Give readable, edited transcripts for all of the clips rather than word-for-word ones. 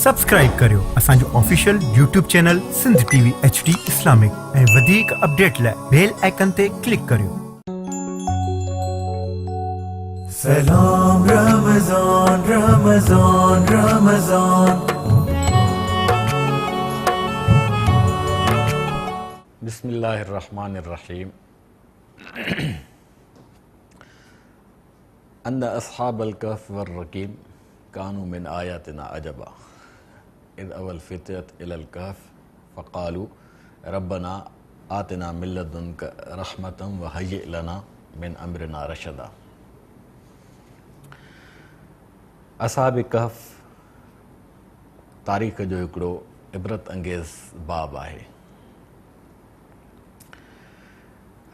Subscribe करियो असांजो official YouTube channel Sindh TV HD Islamic ऐं वधीक अपडेट लाइ बेल आइकन ते क्लिक करियो। सलाम रमज़ान रमज़ान रमज़ान। बिस्मिल्लाहिर्रहमानिर्रहीम। अन्ना अस्हाबल कहफ वर्रकीम कानू मिन आयातिना अजबा इद अवल फितरत इलल कहफ फ़क़ालू रब्बना आतिना मिन लदुनका रहमतन व हय्यि लना मिन अमरिना रशदा। असहाब कहफ तारीख़ जो हिकिड़ो इबरत अंगेज़ बाब आहे।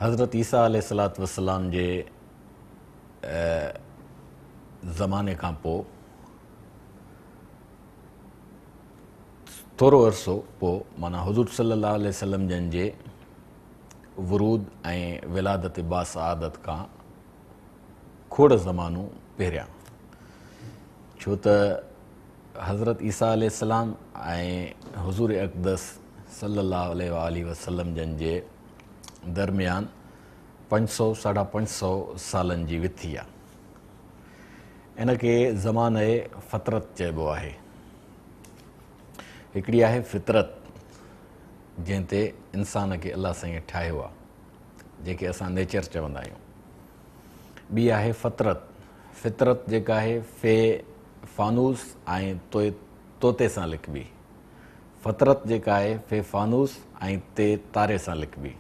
हज़रत ईसा अलैहिस्सलातु वस्सलाम जे ज़माने खां पोइ थोरो अरसो पोइ माना हुज़ूर सल्लल्लाहु अलैहि वसल्लम जन जे वरूद ऐं विलादत बासआदत खां खोड़ ज़मानो पहिरियां, छो त हज़रत ईसा अलैहिस्सलाम ऐं हुज़ूर अक़दस सल्लल्लाहु अलैहि वसल्लम जन जे दरमियान 500 साढा 500 सालनि जी विथी आहे। इन खे ज़माने फ़तरत चइबो आहे। हिकिड़ी आहे फितरत जंहिं ते इंसान खे अलाह साईं ठाहियो आहे, जंहिंखे असां नेचर चवंदा आहियूं। ॿी आहे फ़तरत। फितरत जेका आहे फे फ़ानूस ऐं तोते सां लिखबी। फ़तरत जेका आहे फे फ़ानूस ऐं तारे सां लिखबी।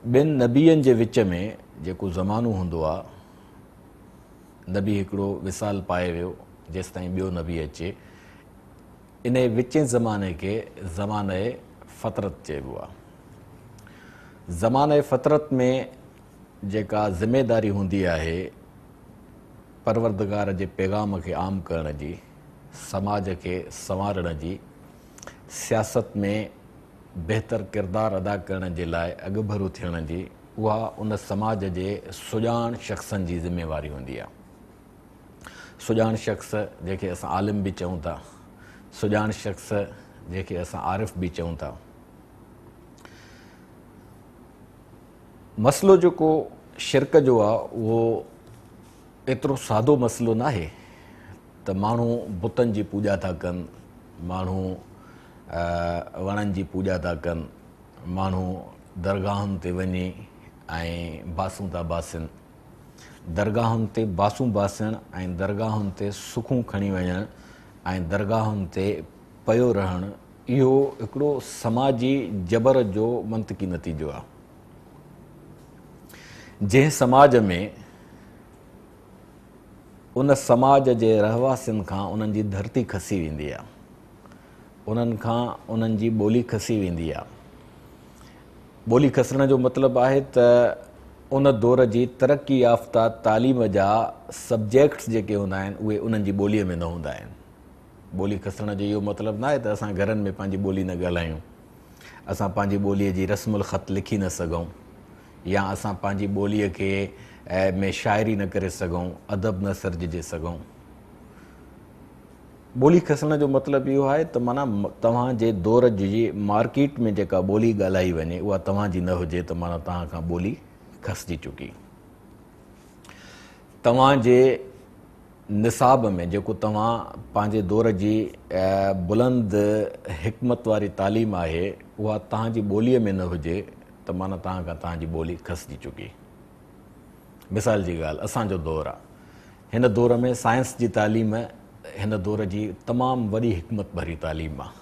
ॿिनि नबीअनि जे विच में जेको ज़मानो हूंदो आहे, नबी हिकिड़ो विसाल पाए वियो जेसि ताईं ॿियो नबी अचे, इन विचें ज़माने खे ज़माने फ़तरत चइबो आहे। ज़माने फ़तरत में जेका ज़िमेदारी हूंदी आहे परवरदिगार जे पैगाम खे आम करण जी, समाज खे संवारण जी, सियासत में बहितर किरदारु अदा करण जे लाइ अॻुभरू थियण जी, उहा उन समाज जे सुजाण शख़्सनि जी ज़िमेवारी हूंदी आहे। सुजाण शख़्स जंहिंखे असां आलिम बि चऊं था, सुजाण शख़्स जंहिंखे असां आरिफ़ बि चऊं था। मसइलो जेको शिरक जो आहे उहो एतिरो सादो मसइलो न आहे त माण्हू बुतनि जी पूॼा था कनि, माण्हू वणनि जी पूॼा था कनि, माण्हू दरगाहुनि ते वञी ऐं बासूं था बासनि। दरगाहुनि ते बासूं बासण ऐं दरगाहुनि ते सुखूं खणी वञणु ऐं दरगाहुनि ते पयो रहणु, इहो हिकिड़ो समाजी जबर जो मंतकी नतीजो आहे। जंहिं समाज में उन समाज जे रहवासियुनि खां उन्हनि जी धरती खसी वेंदी आहे, उन्हनि खां उन्हनि जी ॿोली खसी वेंदी आहे। ॿोली खसण जो मतिलबु आहे त उन दौर जी तरक़ी याफ़्ता तालीम जा सब्जेक्ट्स जेके हूंदा आहिनि उहे उन्हनि जी ॿोलीअ में न हूंदा आहिनि। ॿोली खसण जो इहो मतिलबु न आहे त असां घरनि में पंहिंजी ॿोली न ॻाल्हायूं, असां पंहिंजी ॿोलीअ जी रस्मुल ख़त लिखी न सघूं, या असां पंहिंजी ॿोलीअ खे में शाइरी न करे सघूं, अदब न सर्जिजे सघूं। ॿोली खसण जो मतिलबु इहो आहे त माना तव्हांजे दौर जी मार्केट में जेका ॿोली ॻाल्हाई वञे उहा तव्हांजी न हुजे त माना तव्हां खां ॿोली खसिजी चुकी। तव्हांजे निसाब में जेको तव्हां पंहिंजे दौर जी बुलंद हिकमत वारी तालीम आहे उहा तव्हांजी ॿोलीअ में न हुजे त माना तव्हां खां तव्हांजी ॿोली खसिजी चुकी। मिसाल जी ॻाल्हि, असांजो दौरु आहे, हिन दौर में साइंस जी तालीम हिन दौर जी तमामु वॾी हिकमत भरी तालीम आहे।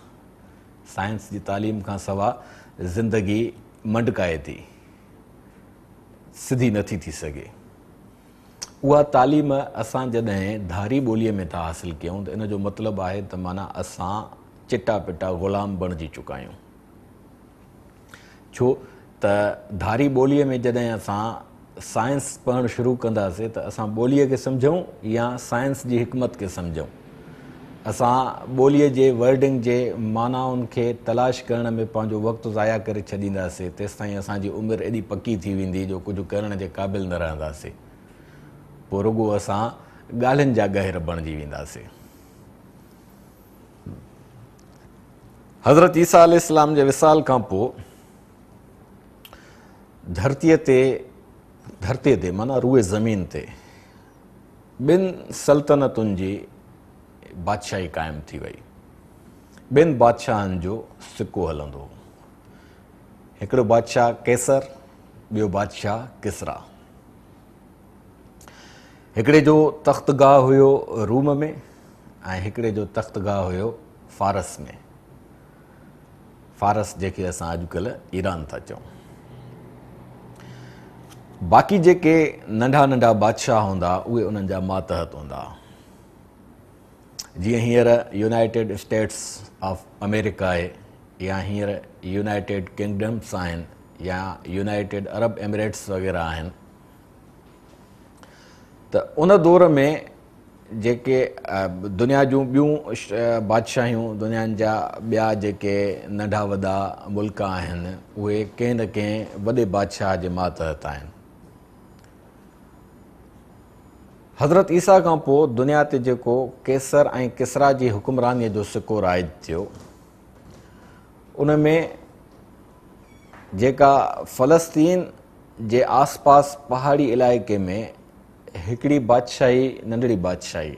साइंस जी तालीम खां सवाइ ज़िंदगी मंडकाए थी, सिधी नथी थी सघे। उहा तालीम असां जॾहिं धारी ॿोलीअ में था हासिल कयूं त इन जो मतिलबु आहे त माना असां चिटा पिटा ग़ुलाम बणिजी चुका आहियूं। छो त धारी ॿोलीअ में जॾहिं असां साइंस पढ़णु शुरू कंदासीं त असां ॿोलीअ खे सम्झूं या साइंस जी हिकमत खे सम्झूं। असां ॿोलीअ जे वर्डिंग जे मानाउनि खे तलाश करण में पंहिंजो वक़्तु ज़ाया करे छॾींदासीं, तेसि ताईं असांजी उमिरि एॾी पकी थी वेंदी जो कुझु करण जे क़ाबिल न रहंदासीं। पोइ रुॻो असां ॻाल्हियुनि जा गहिर बणिजी वेंदासीं। हज़रत ईसा अलैहिस्सलाम जे विसाल खां पोइ धरतीअ ते माना रूए ज़मीन ते ॿिनि सल्तनतुनि जी बादशाही क़ाइमु थी वई। ॿिनि बादशाहनि जो सिको हलंदो हो। हिकिड़ो बादशाह कैसर, ॿियो बादशाह किसरा। हिकिड़े जो तख़्तगाह हुयो रूम में ऐं हिकिड़े जो तख़्तगाह हुयो फारस में। फारस जेके असां अॼुकल्ह ईरान था चऊं। बाक़ी जेके नंढा नंढा बादशाह हूंदा उहे उन्हनि जा मातहत हूंदा। जीअं हींअर यूनाइटेड स्टेट्स ऑफ अमेरिका आहे, या हींअर यूनाइटेड किंगडम्स आहिनि, या यूनाइटेड अरब एमिरेट्स वग़ैरह आहिनि। त उन दौर में जेके दुनिया जूं ॿियूं बादशाहियूं, दुनिया जा ॿिया जेके नंढा वॾा मुल्क आहिनि उहे कंहिं न कंहिं वॾे बादशाह जे मातहत आहिनि। हज़रत ईसा खां पोइ दुनिया ते जेको कैसर ऐं किसरा जी हुकुमरानीअ जो सिको राइज थियो, उन में जेका फ़लस्तीन जे आसपास पहाड़ी इलाइक़े में हिकिड़ी बादशाही, नंढड़ी बादशाही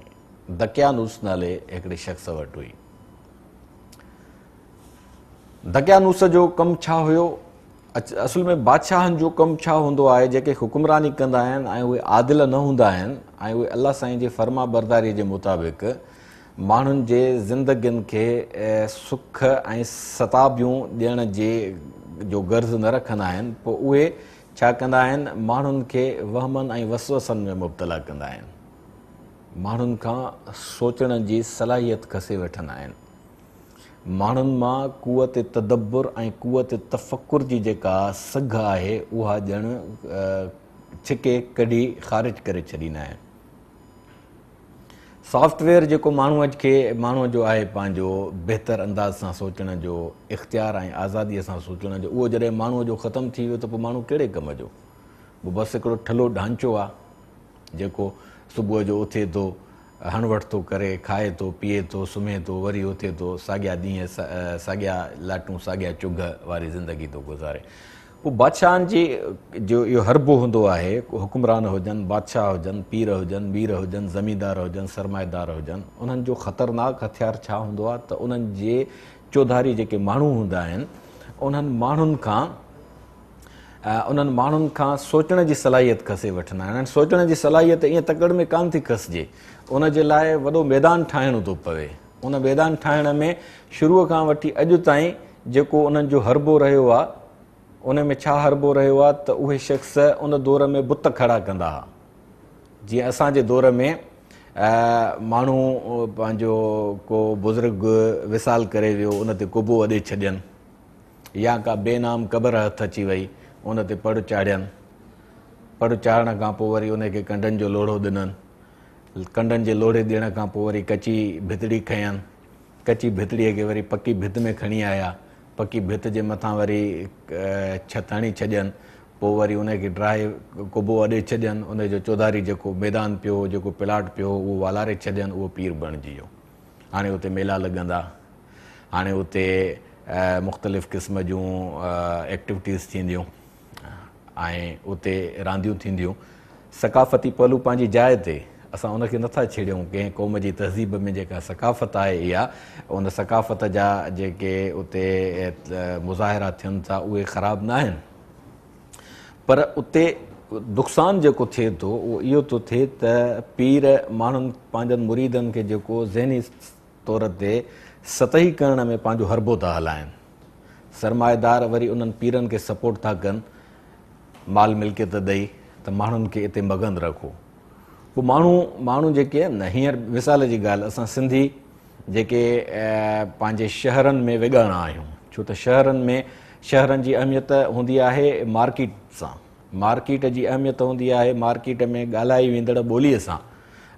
दकियानूस नाले हिकिड़े शख़्स वटि हुई। दकियानूस जो कमु छा हुयो? असुल में बादशाहनि जो कमु छा हूंदो आहे? जेके हुकुमरानी कंदा आहिनि ऐं उहे आदिल न हूंदा आहिनि ऐं उहे अल्लाह साईं जी फर्मा बरदारीअ जे मुताबिक़ माण्हुनि जे ज़िंदगियुनि खे सुख ऐं सताबियूं ॾियण जो गर्ज़ु न रखंदा आहिनि, पोइ उहे छा कंदा आहिनि? माण्हुनि खे वहमनि ऐं वसवसनि में मुब्तला कंदा आहिनि। माण्हुनि खां सोचण जी सलाहियत खसे वठंदा आहिनि। माण्हुनि मां कुवत तदब्बुर ऐं कुवत तफ़क्कुर जी जेका सघ आहे उहा ॼण छिके कढी ख़ारिज करे छॾींदा आहिनि। सॉफ्टवेयर जेको माण्हूअ जो आहे पंहिंजो बहितर अंदाज़ सां सोचण जो, इख़्तियार ऐं आज़ादीअ सां सोचण जो, उहो जॾहिं माण्हूअ जो ख़तमु थी वियो त पोइ माण्हू कहिड़े कम जो? उहो बसि हिकिड़ो ठलो ढांचो आहे जेको सुबुह जो उथे थो, हणवट थो करे, खाए थो, पीए थो, सुम्हे थो, वरी उथे थो, साॻिया ॾींहं, साॻिया लाटूं, साॻिया चुघ वारी ज़िंदगी थो गुज़ारे। पोइ बादशाहनि जी जो इहो हरबो हूंदो आहे, हुकुमरान हुजनि, बादशाह हुजनि, पीर हुजनि, मीर हुजनि, ज़मींदार हुजनि, सरमाएदार हुजनि, उन्हनि जो ख़तरनाक हथियार छा हूंदो आहे त उन्हनि जे चौधारी जेके माण्हू हूंदा आहिनि उन्हनि माण्हुनि खां सोचण जी सलाहियत खसे वठंदा आहिनि। सोचण जी सलाहियत ईअं तकड़ में कान थी खसिजे, उन जे लाइ वॾो मैदान ठाहिणो थो पवे। उन मैदान ठाहिण में शुरूअ खां वठी अॼु ताईं जेको उन्हनि जो हरबो रहियो आहे, उन में छा हरबो रहियो आहे त उहे शख़्स उन दौर में बुत खड़ा कंदा हुआ। जीअं असांजे दौर में माण्हू पंहिंजो को बुज़ुर्ग विसाल करे वियो, उन ते कुबो अॾे छॾनि, या का बेनाम क़बर हथ अची वई, उन ते पड़ चाढ़ियनि। पड़ चाढ़ण खां पोइ वरी उनखे कंडनि जो लोढ़ो ॾिननि। कंडनि जे लोढ़े ॾियण खां पोइ वरी कची भितड़ी खयनि। कची भितड़ीअ खे वरी पकी भित में खणी आया। पकी भित जे मथां वरी छत हणी छॾियनि। पोइ वरी उनखे ड्राए कुबो अॾे छॾियनि। उनजो चौधारी जेको मैदान पियो, जेको प्लाट पियो, उहो वालारे छॾियनि। उहो पीर बणिजी वियो। हाणे उते मेला लॻंदा, हाणे उते मुख़्तलिफ़ क़िस्म जूं एक्टिविटीज़ थींदियूं ऐं उते रांदियूं थींदियूं। सकाफ़ती पहलू पंहिंजी जाइ ते, असां उनखे नथा छेड़ियूं। कंहिं क़ौम जी तहज़ीब में जेका सकाफ़त आहे इहा, उन सकाफ़त जा जेके उते मुज़ाहिरा थियनि था उहे ख़राबु न आहिनि, पर उते नुक़सानु जेको थिए थो उहो इहो थो थिए त पीर माण्हुनि पंहिंजनि मुरीदनि खे जेको ज़हनी तौर ते सतही करण में पंहिंजो हरबो था हलाइनि। सरमाएदार वरी उन्हनि पीरनि खे सपोर्ट था कनि, माल मिल्कियत ॾेई त माण्हुनि खे हिते मगन रखो। पोइ माण्हू जेके आहिनि न, हींअर मिसाल जी ॻाल्हि, असां सिंधी जेके पंहिंजे शहरनि में विॻाइणा आहियूं, छो त शहरनि जी अहमियत हूंदी आहे मार्केट सां। मार्केट जी अहमियत हूंदी आहे मार्केट में ॻाल्हाई वेंदड़ ॿोलीअ सां।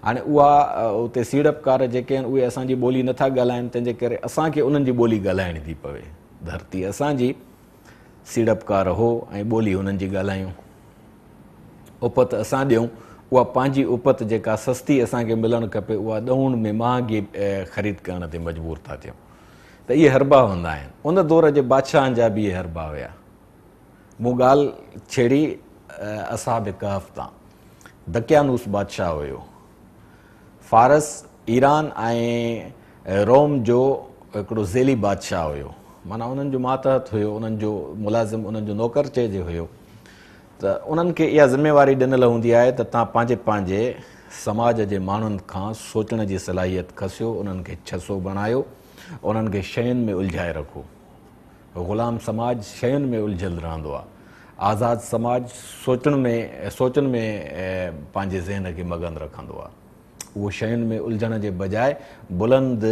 हाणे उहा उते सीड़पकार जेके आहिनि उहे असांजी ॿोली नथा ॻाल्हाइनि, तंहिंजे करे असांखे उन्हनि जी ॿोली ॻाल्हाइणी थी पवे। धरती असांजी, सीड़पकार हो ऐं ॿोली हुननि जी ॻाल्हायूं। उपत असां ॾियूं, उहा पंहिंजी उपत जेका सस्ती असांखे मिलणु खपे उहा ॾहूं में महांगी ख़रीद करण ते मजबूर था थियूं। त इहे हरबा हूंदा आहिनि। उन दौर जे बादशाहनि जा बि इहे हरबा हुया। मूं ॻाल्हि छेड़ी असहाब कहफ तां। दकियानूस बादशाह हुयो। फारस, ईरान ऐं रोम जो हिकिड़ो ज़ेली बादशाह हुयो, माना उन्हनि जो मातहत हुयो, उन्हनि जो मुलाज़िम, उन्हनि जो नौकर चइजे हुयो। त उन्हनि खे इहा ज़िम्मेवारी ॾिनल हूंदी आहे त तव्हां पंहिंजे पंहिंजे समाज जे माण्हुनि खां सोचण जी सलाहियत खसियो, उन्हनि खे छसो बणायो, उन्हनि खे शयुनि में उलझाए रखो। ग़ुलाम समाज शयुनि में उलझियल रहंदो आहे, आज़ादु समाज सोचनि में पंहिंजे ज़हन खे मगन रखंदो आहे। उहो शयुनि में उलझण जे बजाए बुलंद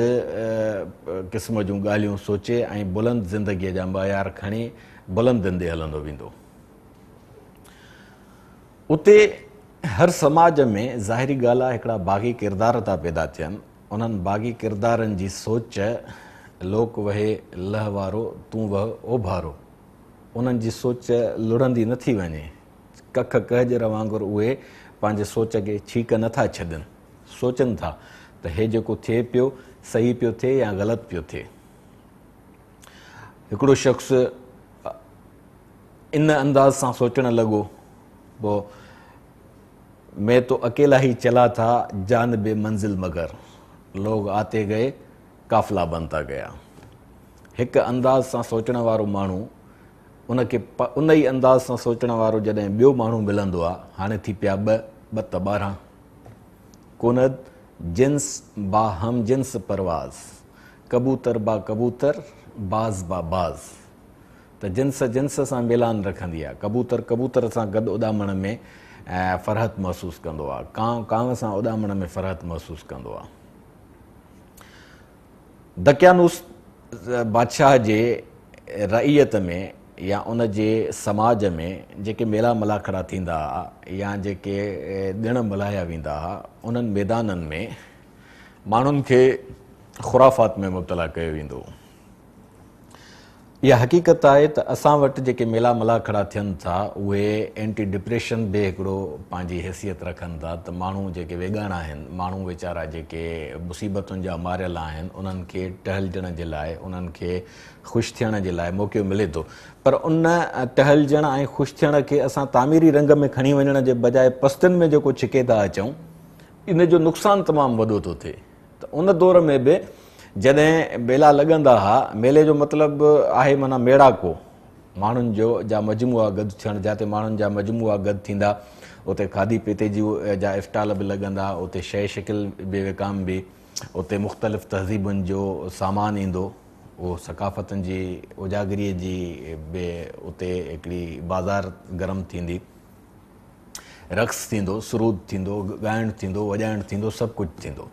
क़िस्म जूं ॻाल्हियूं सोचे ऐं बुलंद ज़िंदगीअ जा मयार खणी बुलंदियुनि ॾे हलंदो वेंदो। उते हर समाज में ज़ाहिरी ॻाल्हि आहे हिकिड़ा बाग़ी किरदार था पैदा थियनि। उन्हनि बाग़ी किरदारनि जी सोच लोक वहे लह वारो तूं वह ओभारो, उन्हनि जी सोच लुड़ंदी नथी वञे। कख कहजर वांगुरु उहे पंहिंजे सोच खे छीक नथा छॾनि, सोचनि था त हे जेको थिए पियो सही पियो थिए या ग़लति पियो थिए। हिकिड़ो शख़्स इन अंदाज़ सां सोचणु लॻो, पोइ मैं तो अकेला ही चला था जानबे मंज़िल मगर, लोग आते गए काफ़िला बनता गया। हिकु अंदाज़ सां सोचण वारो माण्हू उनखे उन ई अंदाज़ सां सोचण वारो जॾहिं ॿियो माण्हू मिलंदो आहे, हाणे थी पिया ॿ त 12। कुनद जिन्स बा हम जिन्स परवाज़, कबूतर बा कबूतर, बाज़ बा बाज़। त जिन्स जिन्स सां मिलान रखंदी आहे। कबूतर कबूतर सां गॾु उॾामण में फ़रहत महसूसु कंदो आहे, कांव कांव सां उॾामण में फ़रहत महसूसु कंदो आहे। दकियानूस बादशाह जे रईयत में या उन जे समाज में जेके मेला मलाखड़ा थींदा हुआ या जेके ॾिण मल्हाया वेंदा हुआ, उन्हनि मैदाननि में माण्हुनि खे ख़ुराफ़ात में मुब्तला कयो वेंदो। इहा हक़ीक़त आहे त असां वटि जेके मेला मलाखड़ा थियनि था उहे एंटी डिप्रेशन बि हिकिड़ो पंहिंजी हैसियत रखनि था। त माण्हू जेके वेगाणा आहिनि, माण्हू वीचारा जेके मुसीबतुनि जा मारियल आहिनि, उन्हनि खे टहलजण जे लाइ, उन्हनि खे ख़ुशि थियण जे लाइ मौक़ो मिले थो। पर उन टहलजण ऐं ख़ुशि थियण खे असां तामीरी रंग में खणी वञण जे बजाए पस्तनि में जेको छिके था अचूं, इन जो नुक़सानु तमामु वॾो थो थिए। त उन दौर में बि जॾहिं मेला लॻंदा हुआ, मेले जो मतिलबु आहे माना मेड़ाको, माण्हुनि जो जा मजमूआ गॾु थियण, जिते माण्हुनि जा मजमूआ गॾु थींदा उते खाधी पीते जी जा इफ्टाल बि लॻंदा, उते शइ शिकिल बि विकाम बि, उते मुख़्तलिफ़ तहज़ीबुनि जो सामान ईंदो, उहो सकाफ़तनि जी उजागरीअ जी बि उते हिकिड़ी बाज़ार गरम थींदी, रक़्स थींदो, सुरूद थींदो, ॻाइणु थींदो, वॼाइणु थींदो, सभु कुझु थींदो।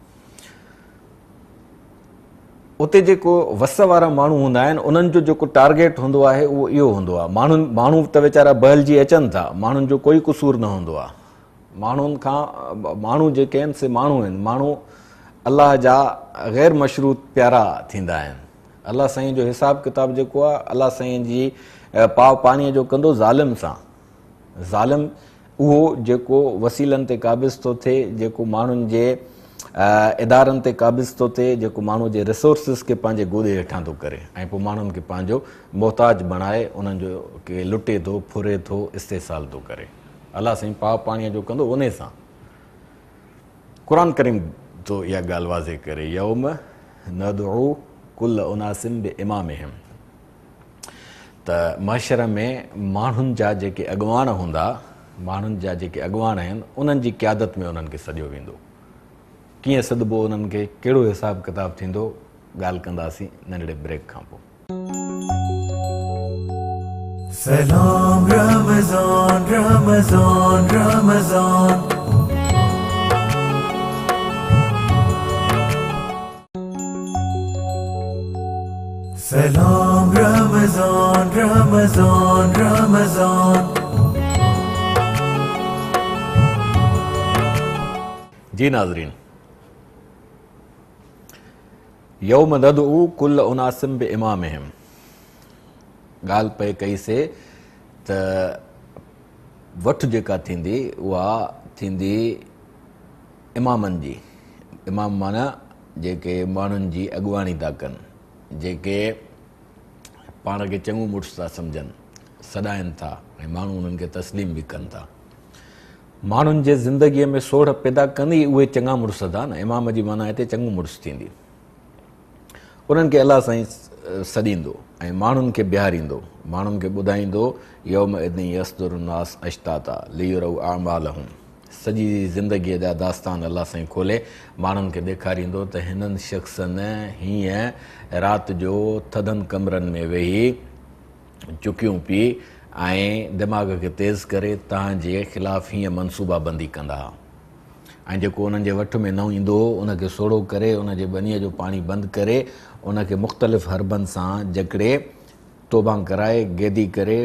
उते जेको वस वारा माण्हू हूंदा आहिनि, उन्हनि जो जेको टारगेट हूंदो आहे उहो इहो हूंदो आहे। माण्हू त वीचारा बहिलजी अचनि था, माण्हुनि जो कोई क़सूरु न हूंदो आहे। माण्हुनि खां माण्हू जेके आहिनि से माण्हू आहिनि, माण्हू अलाह जा ग़ैर मशरूत प्यारा थींदा आहिनि। अलाह साईं जो हिसाब किताब जेको आहे, अलाह साईं जी पाव पाणीअ जो कंदो ज़ालिम सां। ज़ालिम उहो जेको वसीलनि ते क़ाबिज़ थो थिए, जेको माण्हुनि जे इदारनि ते क़ाबिज़ थो थिए, जेको माण्हू जे रिसोर्सिस खे पंहिंजे गोॾे हेठां थो करे ऐं पोइ माण्हुनि खे पंहिंजो मोहताज बणाए उन्हनि जो के लुटे थो, फुरे थो, इस्तेसाल थो करे। अलाह साईं पाव पाणीअ जो कंदो उन सां। क़ुरान करीम थो इहा ॻाल्हि वाज़े करे, यौम नदउ कुल उनासिम बि इमामिहिम। त महशर में माण्हुनि जा जेके अॻवान हूंदा, माण्हुनि जा जेके अॻवान आहिनि, उन्हनि जी क़यादत में उन्हनि खे सॼो वेंदो। कीअं सदिबो उन्हनि खे, कहिड़ो हिसाब किताब थींदो, ॻाल्हि कंदासीं नंढड़े ब्रेक खां पोइ। सलाम रमज़ान रमज़ान रमज़ान, सलाम रमज़ान रमज़ान रमज़ान। जी नाज़रीन, यौम नदउ कुल उनासिम बि इमामिहिम। ॻाल्हि पए कई से त वठि जेका थींदी उहा थींदी इमामनि जी। इमाम माना जेके माण्हुनि जी अॻुवाणी था कनि, जेके पाण खे चङो मुड़ुसु था सम्झनि, सॾाइनि था ऐं माण्हू उन्हनि खे तस्लीम बि कनि था। माण्हुनि जे ज़िंदगीअ में सोढ़ पैदा कंदी उहे चङा मुड़ुस था न। इमाम जी माना हिते चङो मुड़ुसु थींदी। उन्हनि खे अलाह साईं सॾींदो ऐं माण्हुनि खे बिहारींदो, माण्हुनि खे ॿुधाईंदो यौम इदनि यसदुरु नास अश्ताता लियुरऊ आमालहुम। सॼी ज़िंदगीअ जा दास्तान अलाह साईं खोले माण्हुनि खे ॾेखारींदो त हिननि शख़्सनि हीअं राति जो थधनि कमरनि में वेही चुकियूं पी ऐं दिमाग़ खे तेज़ करे तव्हांजे ख़िलाफ़ु हीअं मनसूबाबंदी कंदा हुआ ऐं जेको उन्हनि जे वठ में न ईंदो हो उनखे सोढ़ो करे, उनजे बनीअ जो पाणी बंदि करे, उनखे मुख़्तलिफ़ हरबनि सां जकड़े तौबा कराए गेदी करे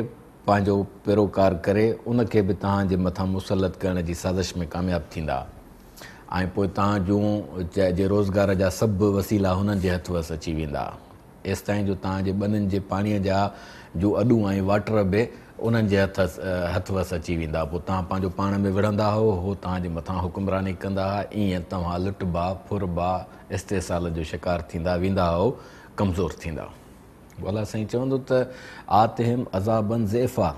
पंहिंजो पैरोकार करे उनखे बि तव्हांजे मथां मुसलत करण जी साज़िश में कामयाबु थींदा ऐं पोइ तव्हां जूं जे रोज़गार जा सभु वसीला हुननि जे हथ वस अची वेंदा। एसि ताईं जो तव्हांजे ॿनिनि जे पाणीअ जा जो अॾूं ऐं वाटर बि उन्हनि जे हथ वस अची वेंदा। पोइ तव्हां पंहिंजो पाण में विढ़ंदा हो तव्हांजे मथां हुकुमरानी कंदा हुआ। ईअं तव्हां लुटबा फुरबा इस्तेसाल जो शिकार थींदा वेंदा हो, कमज़ोर थींदा। अलाह साईं चवंदो त आतिहिम अज़ाबन ज़ेफ़ा,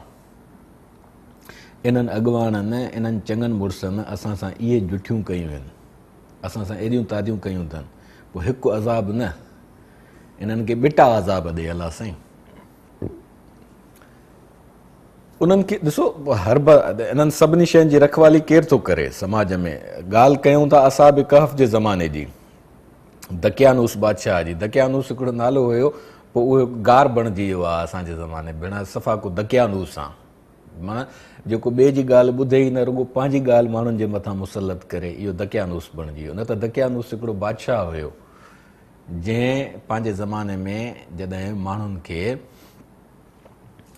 इन्हनि अॻवाननि इन्हनि चङनि मुड़ुसनि असां सां इहे जुठियूं कयूं आहिनि, असां सां एॾियूं तादियूं कयूं अथनि, पोइ हिकु अज़ाब न, इन्हनि खे ॿिटा अज़ाब ॾे अलाह साईं। उन्हनि खे ॾिसो इन्हनि सभिनी शयुनि जी रखवाली केरु थो करे समाज में। ॻाल्हि कयूं था असाब कहफ़ जे ज़माने जी, दकियानूस बादशाह जी। दकियानूस हिकिड़ो नालो हुयो, पोइ उहो गार बणिजी वियो आहे असांजे ज़माने भेण सफ़ा को दकियानूस आहे, माना जेको ॿिए जी ॻाल्हि ॿुधे ई न, रुॻो पंहिंजी ॻाल्हि माण्हुनि जे मथां मुसलत करे, इहो दकियानूस बणिजी वियो। न त दकियानूस हिकिड़ो बादशाह हुयो जंहिं पंहिंजे ज़माने में जॾहिं माण्हुनि खे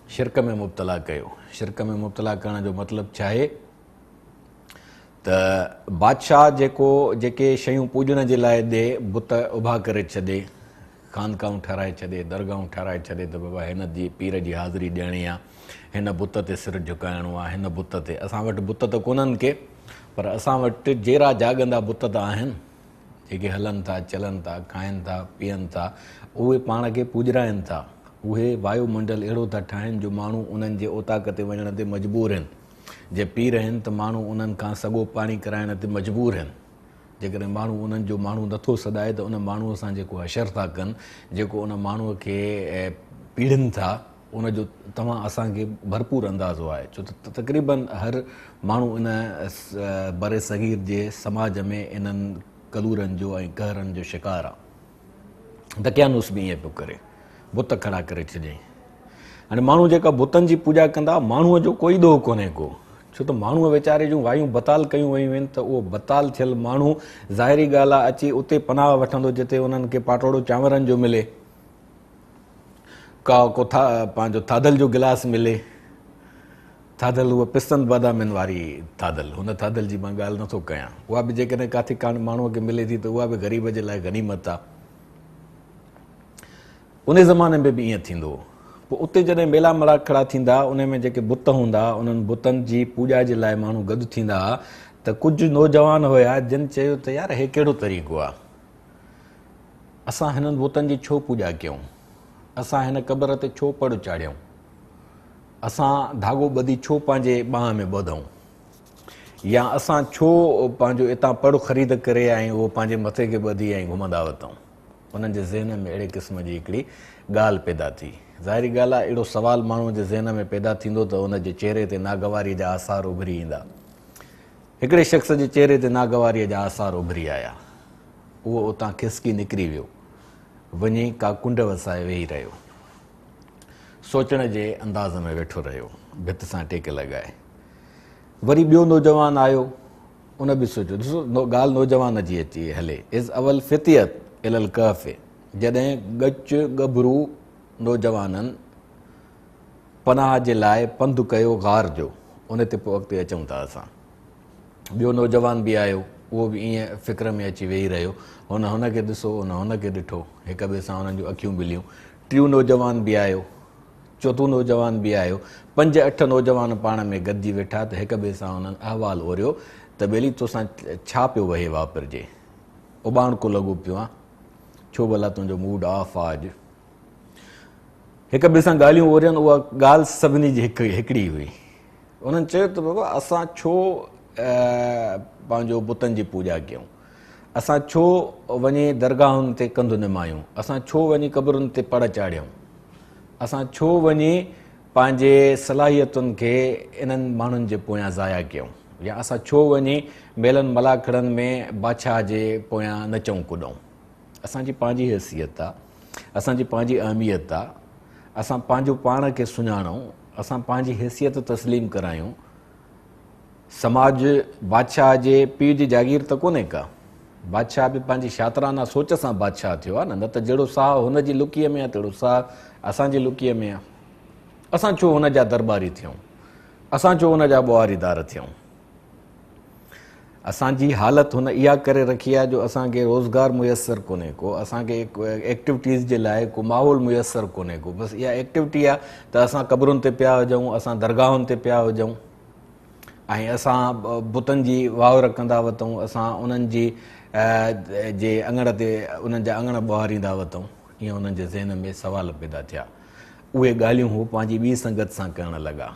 शिरक में मुब्तला कयो। शिरक में मुब्तला करण जो मतिलबु छा आहे त बादशाह जेके शयूं पूॼण जे लाइ ॾे, बुत उभा करे छॾे, खानकाऊं ठाराए छॾे, दरगाहूं ठाराए छॾे त बाबा हिन जी पीर जी हाज़िरी ॾियणी आहे, हिन बुत ते सिर झुकाइणो आहे, हिन बुत ते। असां वटि बुत त कोन्हनि के, पर असां वटि जहिड़ा जाॻंदा बुत त आहिनि, जेके हलनि था चलनि था खाइनि था पीअनि था, उहे पाण खे पूॼराइनि था। उहे वायुमंडल अहिड़ो था ठाहिनि जो माण्हू उन्हनि जे ओताक ते वञण ते मजबूर आहिनि। जे पीर आहिनि त माण्हू उन्हनि खां सॻो पाणी कराइण ते मजबूर आहिनि। जेकॾहिं माण्हू उन्हनि जो माण्हू नथो सॾाए त उन माण्हूअ सां जेको अशर था कनि, जेको उन माण्हूअ खे पीड़नि था, उनजो तव्हां असांखे भरपूर अंदाज़ो आहे। छो त तक़रीबन हर माण्हू इन बर सग़ीर जे समाज में इन्हनि कलूरनि जो ऐं कहरनि जो शिकार आहे। दकियानूस बि ईअं पियो करे, बुत खड़ा करे छॾियईं। हाणे माण्हू जेका बुतनि जी पूॼा कंदा, माण्हूअ जो कोई ॾोह कोन्हे को, छो त माण्हूअ वीचारे जूं वायूं बताल कयूं वयूं आहिनि। त उहो बताल थियल माण्हू ज़ाहिरी ॻाल्हि आहे अची उते पनाह वठंदो जिते उन्हनि खे पाटोड़ो चांवरनि जो मिले, को पंहिंजो थाधल जो गिलास मिले। थाधल उहा पिस्तनि बादामियुनि वारी थाधल, हुन थाधल जी मां ॻाल्हि नथो कयां। उहा बि जेकॾहिं काथे कान माण्हूअ खे मिले थी त उहा बि ग़रीब जे लाइ गनीमत आहे। उन ज़माने में बि ईअं थींदो हो। पोइ उते जॾहिं मेला मड़ा खड़ा थींदा, उन में जेके बुत हूंदा, उन्हनि बुतनि जी पूॼा जे लाइ माण्हू गॾु थींदा हुआ। त कुझु नौजवान हुया जिन चयो त यार हे कहिड़ो तरीक़ो आहे, असां हिननि बुतनि जी छो पूॼा कयूं, असां हिन क़बर ते छो पड़ चाढ़ियूं, असां धाॻो ॿधी छो पंहिंजे ॿांह में ॿधूं, या असां छो पंहिंजो इतां पड़ ख़रीद करे ऐं उहो पंहिंजे मथे खे ॿधी ऐं घुमंदा वरितऊं। उन्हनि जे ज़हन में अहिड़े क़िस्म जी हिकिड़ी ॻाल्हि पैदा थी। ज़ाहिरी ॻाल्हि आहे, अहिड़ो सुवालु माण्हूअ जे ज़हन में पैदा थींदो त उनजे चहिरे ते नागवारी जा आसार उभरी ईंदा। हिकिड़े शख़्स जे चहिरे ते नागवारीअ जा आसार उभरी आया। उहो उतां खिसकी निकिरी वियो, वञी का कुंड वसाए वेही रहियो, सोचण जे अंदाज़ में वेठो रहियो, भित सां टेक लॻाए। वरी ॿियो नौजवान आयो, उन बि सोचियो। ॾिसो ॻाल्हि नौजवान जी अची हले। इज़ अवल फितियत इलल कहफ़, जॾहिं ॻच ॻभरू नौजवाननि पनाह जे लाइ पंधु कयो गार जो, उन ते पोइ अॻिते अचूं था असां। ॿियो नौजवान बि आयो, उहो बि ईअं फ़िक्र में अची वेही रहियो। हुनखे ॾिसो, हुनखे ॾिठो, हिक ॿिए सां हुननि जूं अखियूं मिलियूं। टियों नौजवान बि आयो, चोथों नौजवान बि आयो। 5-8 नौजवान पाण में गॾिजी वेठा त हिक ॿिए सां हुननि अहवाल ओरियो त ॿेली तोसां छा पियो वहे वापिरिजे, उॿाणको लॻो पियो आहे, छो भला तुंहिंजो मूड ऑफ आहे अॼु। हिक ॿिए सां ॻाल्हियूं ओरियनि, उहा ॻाल्हि सभिनी जी हिकिड़ी हुई। उन्हनि चयो त बाबा असां छो पंहिंजो बुतनि जी पूॼा कयूं, असां छो वञी दरगाहुनि ते कंधु निमायूं, असां छो वञी क़बरुनि ते पड़ चाढ़ियूं, असां छो वञी पंहिंजे सलाहियतुनि खे इन्हनि माण्हुनि जे पोयां ज़ाया कयूं, या असां छो वञी मेलनि मलाखड़नि में बादशाह जे पोयां नचूं कुॾूं। असांजी पंहिंजी हैसियत आहे, असांजी पंहिंजी अहमियत आहे, असां पंहिंजो पाण खे सुञाणूं, असां पंहिंजी हैसियत तस्लीम करायूं। समाज बादशाह जे पीउ जी जागीर त कोन्हे का, बादशाह बि पंहिंजी शातिराना सोच सां बादशाह थियो आहे न त जहिड़ो साह हुनजी लुकीअ में आहे तहिड़ो साह असांजी लुकीअ में आहे। असां छो हुन जा दरबारी थियूं, असां छो हुन जा ॿुहारीदार थियूं। असांजी हालत हुन इहा करे रखी आहे जो असांखे रोज़गार मुयसरु कोन्हे को, असांखे एक्टिविटीज़ जे लाइ को माहौल मुयसरु कोन्हे को। बसि इहा एक्टिविटी आहे त असां क़बरुनि ते पिया हुजूं, असां दरगाहुनि ते पिया हुजूं ऐं असां बुतनि जी वाहुर कंदा वठूं, असां उन्हनि जी जे अङण ते उन्हनि जा अङण ॿुहारींदा वठूं। ईअं उन्हनि जे ज़हन में सवाल पैदा थिया। उहे ॻाल्हियूं हू पंहिंजी ॿी संगत सां करणु लॻा।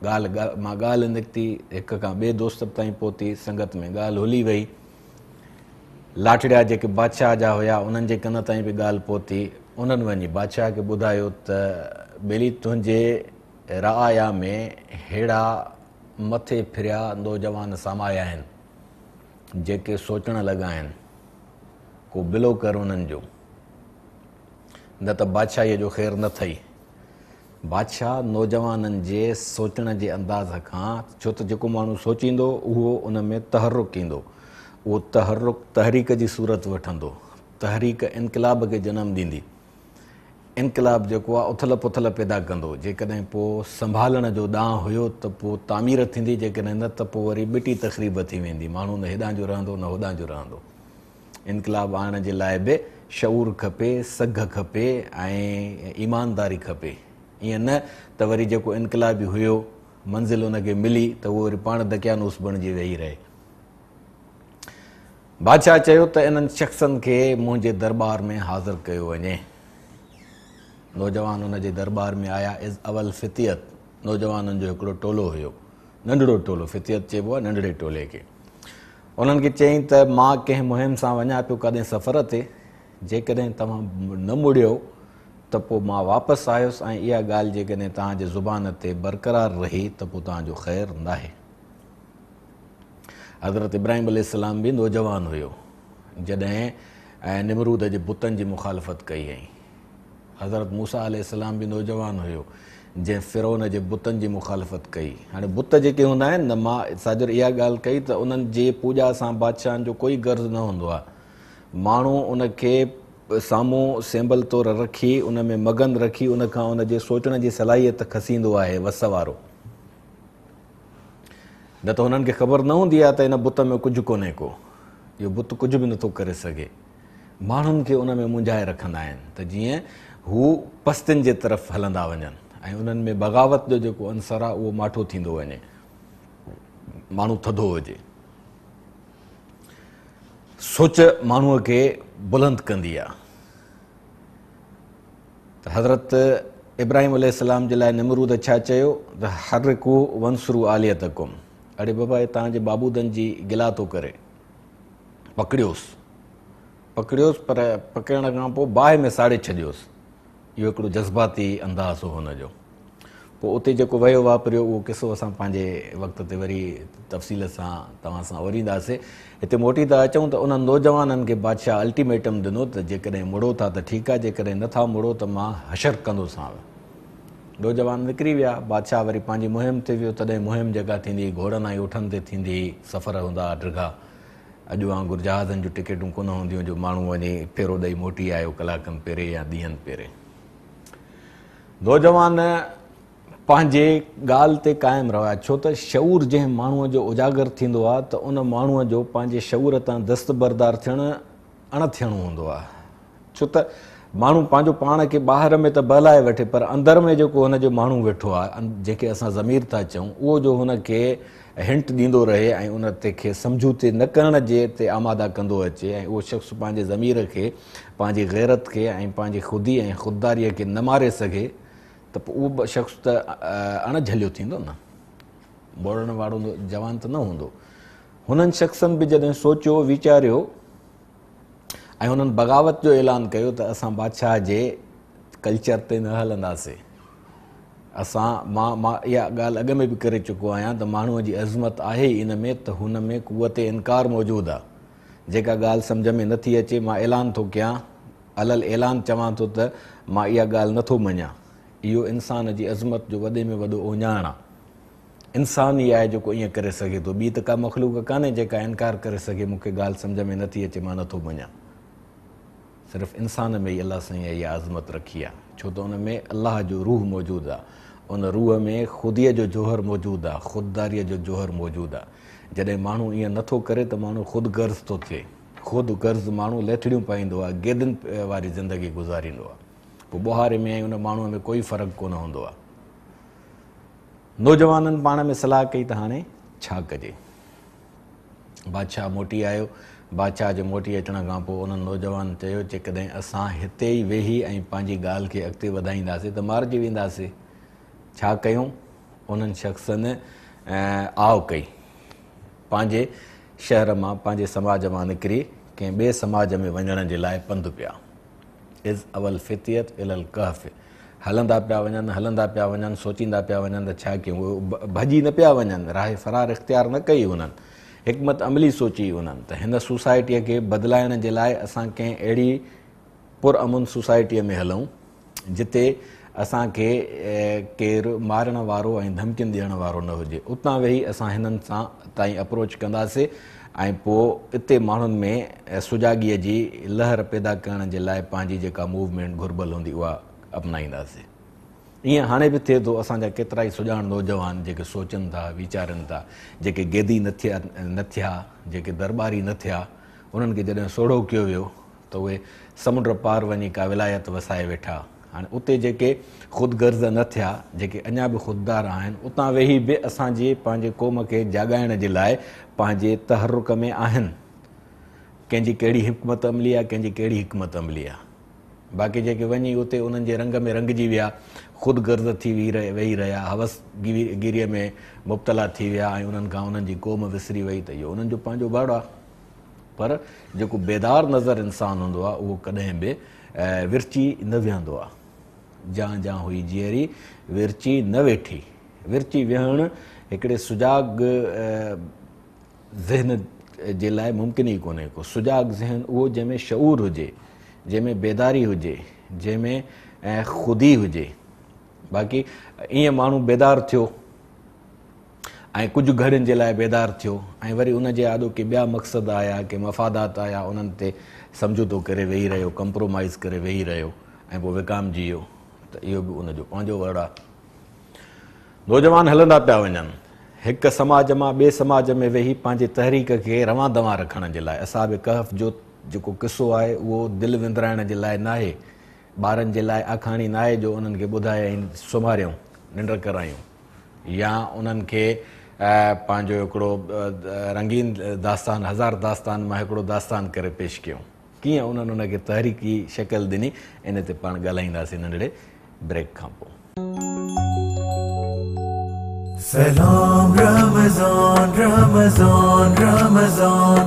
मां ॻाल्हि निकिती, हिक खां ॿिए दोस्त ताईं पहुती, संगत में ॻाल्हि हुली वई। लाठड़िया जेके बादशाह जा हुया उन्हनि जे कन ताईं बि ॻाल्हि पहुती। उन्हनि वञी बादशाह खे ॿुधायो त ॿेली तुंहिंजे रआया में अहिड़ा मथे फिरिया नौजवान सामाया आहिनि जेके सोचणु लॻा आहिनि, को बिलो कर उन्हनि जो, न त बादशाहीअ जो ख़ैरु न अथई। बादशाह नौजवाननि जे सोचण जे अंदाज़ खां, छो त जेको माण्हू सोचींदो उहो उन में तहरुक ईंदो, उहो तहरुक तहरीक जी सूरत वठंदो, तहरीक इनक़लाब खे जनमु ॾींदी। इनक़लाब जेको आहे उथल पुथल पैदा कंदो। जेकॾहिं पोइ संभालण जो ॾांहुं हुयो त पोइ तामीर थींदी, जेकॾहिं न त पोइ वरी मिटी तक़रीब थी वेंदी, माण्हू न हेॾां जो रहंदो न होॾां जो रहंदो। इनक़लाब आणण जे लाइ बि शऊर खपे, सघ खपे ऐं ईमानदारी खपे। ईअं न त वरी जेको इनक़लाबी हुयो मंज़िल उनखे मिली त उहो वरी पाण दकियानूस बणिजी वेही रहे। बादशाह चयो त इन्हनि शख़्सनि खे मुंहिंजे दरबार में हाज़िर कयो वञे। नौजवान उन जे दरबार में आया। इज़ अवल फितियत, नौजवाननि जो हिकिड़ो टोलो हुयो, नंढड़ो टोलो, फितियत चइबो आहे नंढड़े टोले खे। उन्हनि खे चयईं त मां कंहिं मुहिम सां वञा पियो काॾहें सफ़र ते, जेकॾहिं तव्हां न मुड़ियो त पोइ मां वापसि आयुसि ऐं इहा ॻाल्हि जेकॾहिं तव्हांजे ज़ुबान ते बरक़रार रही त पोइ तव्हांजो ख़ैरु न आहे। हज़रत इब्राहिम अलैहिस्सलाम बि नौजवान हुयो जॾहिं निमरूद जे बुतनि जी मुखालफ़त कई हुई। हज़रत मूसा अलैहिस्सलाम बि नौजवान हुयो जंहिं फ़िरौन जे बुतनि जी मुखालफ़त कई। हाणे बुत जेके हूंदा आहिनि न, मां साजर इहा ॻाल्हि कई त उन्हनि जे पूॼा सां बादशाहनि जो कोई गर्ज़ न हूंदो आहे। माण्हू उनखे साम्हूं सेंबल तौर रखी, उन में मगन रखी, उनखां उनजे सोचण जी सलाहियत खसींदो आहे वस वारो। न त हुननि खे ख़बर न हूंदी आहे त हिन बुत में कुझु कोन्हे को, इहो बुत कुझु बि नथो करे सघे। माण्हुनि खे उन में मुंझाए रखंदा आहिनि त जीअं हू पस्तियुनि जे तरफ़ हलंदा वञनि ऐं उन्हनि में बग़ावत जो जेको अंसर आहे उहो माठो थींदो वञे, माण्हू थधो हुजे। सोच माण्हूअ खे बुलंद कंदी आहे। त हज़रत इब्राहिम अलैहिस्सलाम जे लाइ निमरूद छा चयो त हर्रिकू वंसरू आलियतकुम, अड़े बाबा हे तव्हांजे बाबूदनि जी गिला थो करे, पकड़ियोसि पर पकड़ण खां पोइ बाहि में साड़े छॾियोसि। इहो हिकिड़ो जज़्बाती अंदाज़ हो हुनजो। पोइ उते जेको वियो वापरियो उहो किसो असां पंहिंजे वक़्त ते वरी तफ़सील सां तव्हां सां वरींदासीं। हिते मोटी था अचूं त उन्हनि नौजवाननि खे बादशाह अल्टीमेटम ॾिनो त जेकॾहिं मुड़ो था त ठीकु आहे, जेकॾहिं नथा मुड़ो त मां हशर कंदोसांव। नौजवान निकिरी विया। बादशाह वरी पंहिंजी मुहिम ते वियो। तॾहिं मुहिम जेका थींदी घोड़नि ऐं ऊठनि ते थींदी, सफ़र हूंदा डिघा। अॼु वांगुरु जहाज़नि जूं टिकेटूं कोन हूंदियूं जो माण्हू वञी फेरो ॾेई मोटी आयो कलाकनि पहिरें या ॾींहंनि पहिरें। नौजवान पंहिंजे ॻाल्हि ते क़ाइमु रहिया, छो त शऊर जंहिं माण्हूअ जो उजागर थींदो आहे त उन माण्हूअ जो पंहिंजे शऊर तां दस्तबरदार थियणु अण थियणो हूंदो आहे। छो त माण्हू पंहिंजो पाण खे ॿाहिरि में त बहलाए वठे, पर अंदर में जेको हुनजो माण्हू वेठो आहे, जेके असां ज़मीर था चऊं, उहो जो हुनखे हिंट ॾींदो रहे ऐं उन ते खे सम्झूते न करण जे ते आमादा कंदो अचे, ऐं उहो शख़्स पंहिंजे ज़मीर खे, पंहिंजी गैरत खे ऐं पंहिंजी ख़ुदी ऐं ख़ुददारीअ खे न मारे सघे, त पोइ उहो शख़्स त अणझलियो थींदो न, बोलण वारो जवान त न हूंदो। हुननि शख़्सनि बि जॾहिं सोचियो, वीचारियो ऐं हुननि बग़ावत जो ऐलान कयो त असां बादशाह जे कल्चर ते न हलंदासीं। मां इहा ॻाल्हि अॻु में बि करे चुको आहियां त माण्हूअ जी अज़मत आहे ई इन में त हुन में क़ुवत इनकार मौजूदु आहे। जेका ॻाल्हि सम्झ में नथी अचे, मां ऐलान थो कयां, अलल ऐलान चवां थो त मां इहा ॻाल्हि नथो मञां। इहो इंसान जी अज़मत जो वॾे में वॾो ओञाण आहे। इंसान ई आहे जेको ईअं करे सघे थो, ॿी त का मख़लूक कान्हे जेका इनकार करे सघे मूंखे ॻाल्हि सम्झ में नथी अचे, मां नथो मञां। सिर्फ़ु इंसान में ई अलाह साईं इहा अज़मत रखी आहे, छो त उन में अलाह जो रूह मौजूदु आहे, उन रूह में ख़ुदीअ जो जोहर मौजूदु आहे, ख़ुददारीअ जो जोहर मौजूदु आहे। जॾहिं माण्हू ईअं नथो करे त माण्हू ख़ुदि गर्ज़ थो थिए, ख़ुदि गर्ज़ माण्हू लेथड़ियूं पाईंदो आहे, गेदनि वारी ज़िंदगी गुज़ारींदो आहे, पोइ ॿुहारे में ऐं उन माण्हूअ में कोई फ़र्क़ु कोन हूंदो आहे। नौजवाननि पाण में सलाह कई त हाणे छा कजे। बादशाह मोटी आयो, बादशाह जे मोटी अचण खां पोइ उन्हनि नौजवान चयो जेकॾहिं असां हिते ई वेही ऐं पंहिंजी ॻाल्हि खे अॻिते वधाईंदासीं त मारिजी वेंदासीं। छा कयूं? उन्हनि शख़्सनि आव कई, पंहिंजे शहर मां, पंहिंजे समाज मां निकिरी कंहिं ॿिए समाज में वञण जे लाइ पंधु पिया। इज़ अवल फितियत इलल कहफ़, हलंदा पिया वञनि, सोचींदा पिया वञनि त छा कयूं। उहे भॼी न पिया वञनि, राह फ़रार इख़्तियार न कई उन्हनि, हिकमत अमली सोची उन्हनि त हिन सोसाइटीअ खे बदिलाइण जे लाइ असां कंहिं अहिड़ी पुरअमन सोसाइटीअ में हलूं जिते असांखे केरु मारण वारो ऐं धमकियुनि ॾियण वारो न हुजे। उतां वेही असां हिननि सां ताईं अप्रोच कंदासीं ऐं पोइ इते माण्हुनि में सुजाॻीअ जी लहर पैदा करण जे लाइ पंहिंजी जेका मूवमेंट घुर्बल हूंदी उहा अपनाईंदासीं। ईअं हाणे बि थिए थो, असांजा केतिरा ई सुञाण नौजवान जेके सोचनि था, वीचारनि था, जेके गेदी न थिया, जेके दरबारी न थिया, उन्हनि खे जॾहिं सोढ़ो कयो वियो त उहे समुंड पार वञी का विलायत वसाए वेठा। हाणे उते जेके ख़ुदि गर्ज़ न थिया, जेके अञा बि ख़ुददार आहिनि, उतां वेही बि असांजे पंहिंजे क़ौम खे जाॻाइण जे लाइ पंहिंजे तहरुक में आहिनि। कंहिंजी कहिड़ी हिकमत अमली आहे, कंहिंजी कहिड़ी हिकमत अमली आहे। बाक़ी जेके वञी उते उन्हनि जे रंग में रंगजी विया, ख़ुदि गर्ज़ थी वेही रहिया, हवस गिरीअ में मुब्तला थी विया ऐं उन्हनि खां उन्हनि जी क़ौम विसरी वई, त इहो उन्हनि जो पंहिंजो बाड़ो आहे। पर जेको बेदार नज़र इंसानु हूंदो आहे उहो कॾहिं बि विरची न विहंदो आहे। जां हुई जीअरी विरची न वेठी। विरची विहणु हिकिड़े सुजाग ज़हन जे लाइ मुमकिन ई कोन्हे को। सुजाग ज़हन उहो जंहिंमें शऊर हुजे, जंहिंमें बेदारी हुजे, जंहिंमें ख़ुदी हुजे। बाक़ी ईअं माण्हू बेदार थियो ऐं कुझु घड़ियुनि जे लाइ बेदार थियो ऐं वरी उन जे आॾो के ॿिया मक़सद आया, के मफ़ादात आया, उन्हनि ते सम्झौतो करे वेही रहियो, कंप्रोमाइज़ करे वेही रहियो ऐं पोइ विकामजी वियो, त इहो बि उनजो पंहिंजो वड़ आहे। नौजवान हलंदा पिया वञनि, हिकु समाज मां ॿिए समाज में वेही पंहिंजे तहरीक खे रवां दवां रखण जे लाइ। असाब कहफ़ जो जेको किस्सो आहे उहो दिलि विंदराइण जे लाइ न आहे, ॿारनि जे लाइ आखाणी न आहे जो उन्हनि खे ॿुधाए ऐं सुम्हारियूं, निंड करायूं, या उन्हनि खे पंहिंजो हिकिड़ो रंगीन दास्तान, हज़ार दास्तान मां हिकिड़ो दास्तान करे पेश कयूं। कीअं उन्हनि उनखे तहरीकी शक्ल ॾिनी, इन ते पाण ॻाल्हाईंदासीं नंढड़े ब्रेक खां पोइ। सलाम रमज़ान रमज़ान रमज़ान,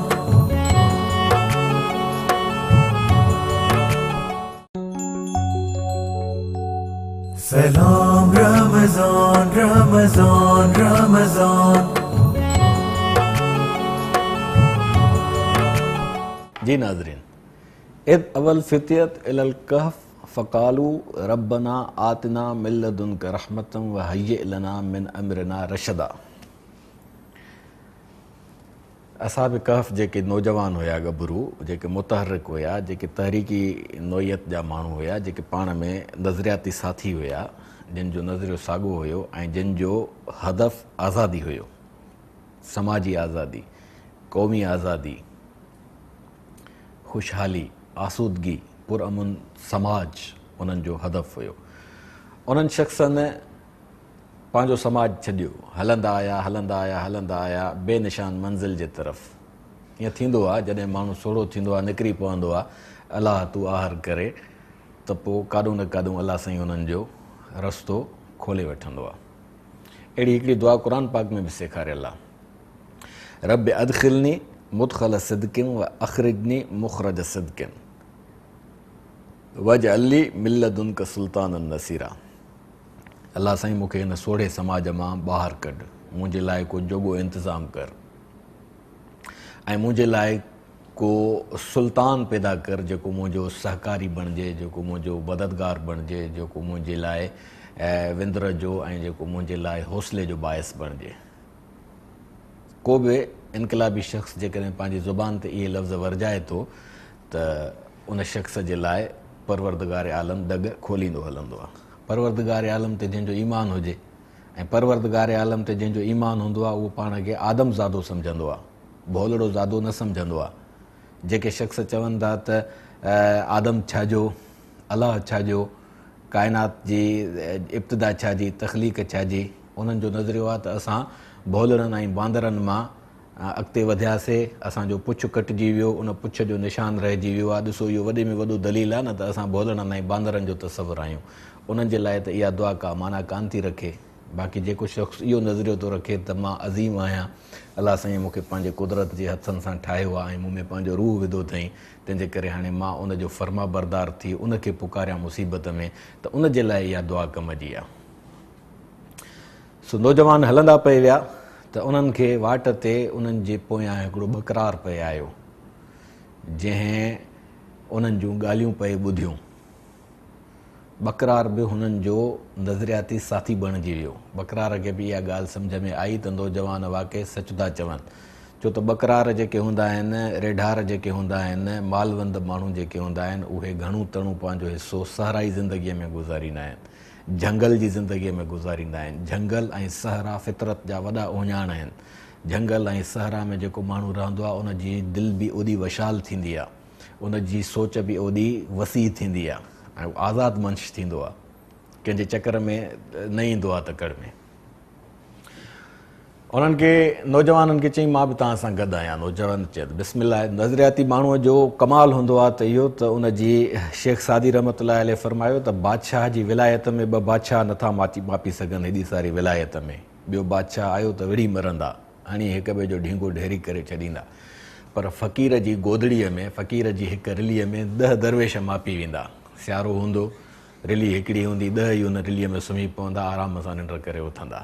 सलाम रमज़ान रमज़ान रमज़ान। जी नाज़रीन, इद अवल फितियत इलल कहफ़ फ़क़ालू रब्बना आतना मिन लदुनका रहमतन व हय्यि लना मिन अमरिना रशदा। असाब कहफ़ जेके नौजवान हुया, गभरू जेके मुतहरिक हुया, जेके तहरीकी नोयत जा माण्हू हुया, जेके पाण में नज़रियाती साथी हुया, जिन जो नज़रियो साॻियो हुयो ऐं जिन जो हदफ़ आज़ादी हुयो, समाजी आज़ादी, क़ौमी आज़ादी, ख़ुशहाली, आसूदगी, पुरअमन समाज उन्हनि जो हदफ़ हुयो। उन्हनि शख़्सनि पंहिंजो समाज छॾियो, हलंदा आया बेनिशान मंज़िल जे तरफ़। ईअं थींदो आहे जॾहिं माण्हू सोढ़ो थींदो आहे, निकिरी पवंदो आहे अलाह तू आहर करे, त पोइ काॾूं न काॾूं अलाह साईं उन्हनि जो रस्तो खोले वठंदो आहे। अहिड़ी हिकिड़ी दुआ क़ुर पाक में बि सेखारियल आहे, रब अदखिलनी मुदखल सिद्किन व अखरिजनी मुखरज सिद्किन वजअली मिल्लदुनक सुल्तानन नसीरा। अलाह साईं मूंखे हिन सोढ़े समाज मां ॿाहिरि कढ, मुंहिंजे लाइ को जोॻो इंतज़ाम कर ऐं मुंहिंजे लाइ को सुल्तान पैदा कर जेको मुंहिंजो सहकारी बणिजे, जेको मुंहिंजो मददगार बणिजे, जेको मुंहिंजे लाइ विंदर जो ऐं जेको मुंहिंजे लाइ हौसले जो बाइस बणिजे। को बि इनक़िलाबी शख़्स जेकॾहिं पंहिंजी ज़ुबान ते इहे लफ़्ज़ वरजाए थो त उन शख़्स जे लाइ परवरदिगार आलम डग खोलींदो हलंदो आहे। परवरदिगार आलम ते जंहिंजो ईमान हुजे ऐं परवरदिगार आलम ते जंहिंजो ईमान हूंदो आहे उहो पाण खे आदमज़ादो सम्झंदो आहे, भोलड़ो ज़ादो न सम्झंदो आहे। जेके शख़्स चवनि था त आदम छाजो, अलाह छाजो, काइनात जी इब्तिदा छाजी, तख़लीक़ छाजी, उन्हनि जो नज़रियो आहे त असां भोलड़नि ऐं बांदरनि मां अॻिते वधियासीं, असांजो पुछ कटिजी वियो, उन पुछ जो निशान रहिजी वियो आहे। ॾिसो इहो वॾे में वॾो दलील आहे न त असां भोलड़नि ऐं बांदरनि जो तसवुरु आहियूं। उन्हनि जे लाइ त इहा दुआ का माना कान थी रखे। बाक़ी जेको शख़्स इहो नज़रियो थो रखे त मां अज़ीम आहियां, अलाह साईं मूंखे पंहिंजे कुदरत जे हथनि सां ठाहियो आहे ऐं मूं में पंहिंजो रूह विधो अथई, तंहिंजे करे हाणे मां उनजो फर्मा बरदार थी उनखे पुकारियां मुसीबत में, त उन जे लाइ इहा दुआ कम जी आहे। सो नौजवान हलंदा पए विया त उन्हनि खे वाट ते उन्हनि जे पोयां हिकिड़ो बकरार पए आयो, जंहिं उन्हनि जूं ॻाल्हियूं पए ॿुधियूं। बकरार बि हुननि जो नज़रियाती साथी बणिजी वियो। बकरार खे बि इहा ॻाल्हि सम्झ में आई त नौजवान वाक़ई सच था चवनि, छो त बकरार जेके हूंदा आहिनि, रेढार जेके हूंदा आहिनि, मालवंद माण्हू जेके हूंदा आहिनि, उहे घणो तणो पंहिंजो हिसो सहराई ज़िंदगीअ में गुज़ारींदा आहिनि, झंगल जी ज़िंदगीअ में गुज़ारींदा आहिनि। झंगल ऐं सहरा फितरत जा वॾा ओञाण आहिनि। झंगल ऐं सहरा में जेको माण्हू रहंदो आहे उन जी दिलि बि ओॾी वशाल थींदी आहे, उन जी सोच बि ओॾी वसी थींदी आहे ऐं आज़ादु मंश थींदो आहे, कंहिंजे चकर में न ईंदो आहे तकड़ में। उन्हनि खे नौजवाननि खे चई मां बि तव्हां सां गॾु आहियां। नौजवान चए बिस्मिल्लाह। नज़रियाती माण्हूअ जो कमाल हूंदो आहे त इहो त उन जी शेख सादी रहमतुल्लाह अलैह फरमायो त बादशाह जी विलायत में ॿ बादशाह नथा मापी सघनि हेॾी सारी विलायत में। ॿियो बादशाह आयो त विड़ी मरंदा, हाणे हिक ॿिए जो ढींगो ढेरी करे छॾींदा, पर फ़क़ीर जी गोदड़ीअ में, फ़क़ीर जी हिकु रिलीअ में 10 दरवेश मापी वेंदा। सियारो हूंदो, रिली हिकिड़ी हूंदी, 10 ई उन रिलीअ में सुम्ही पवंदा, आराम सां निंड करे उथंदा।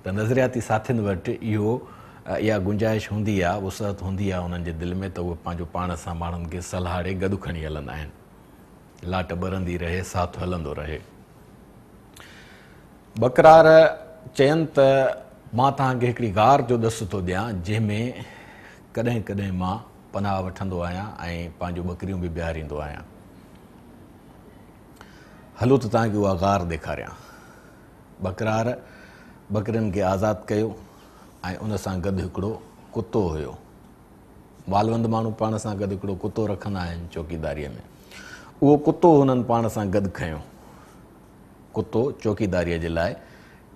त नज़रियाती साथियुनि वटि इहा गुंजाइश हूंदी आहे, वुसअत हूंदी आहे उन्हनि जे दिलि में त उहे पंहिंजो पाण सां माण्हुनि खे सलाहे गॾु खणी हलंदा आहिनि। लाट ॿरंदी रहे, साथ हलंदो रहे। बकरार चयनि त मां तव्हांखे हिकिड़ी गार जो ॾस थो ॾियां जंहिंमें कॾहिं कॾहिं मां पनाह वठंदो आहियां ऐं पंहिंजूं बकरियूं बि बिहारींदो आहियां। हलो त तव्हांखे उहा गार ॾेखारियां। बकरार बकरियुनि खे आज़ादु कयो ऐं उन सां गॾु हिकिड़ो कुतो हुयो। मालवंद माण्हू पाण सां गॾु हिकिड़ो कुतो रखंदा आहिनि चौकीदारीअ में। उहो कुतो हुननि पाण सां गॾु खयो, कुतो चौकीदारीअ जे लाइ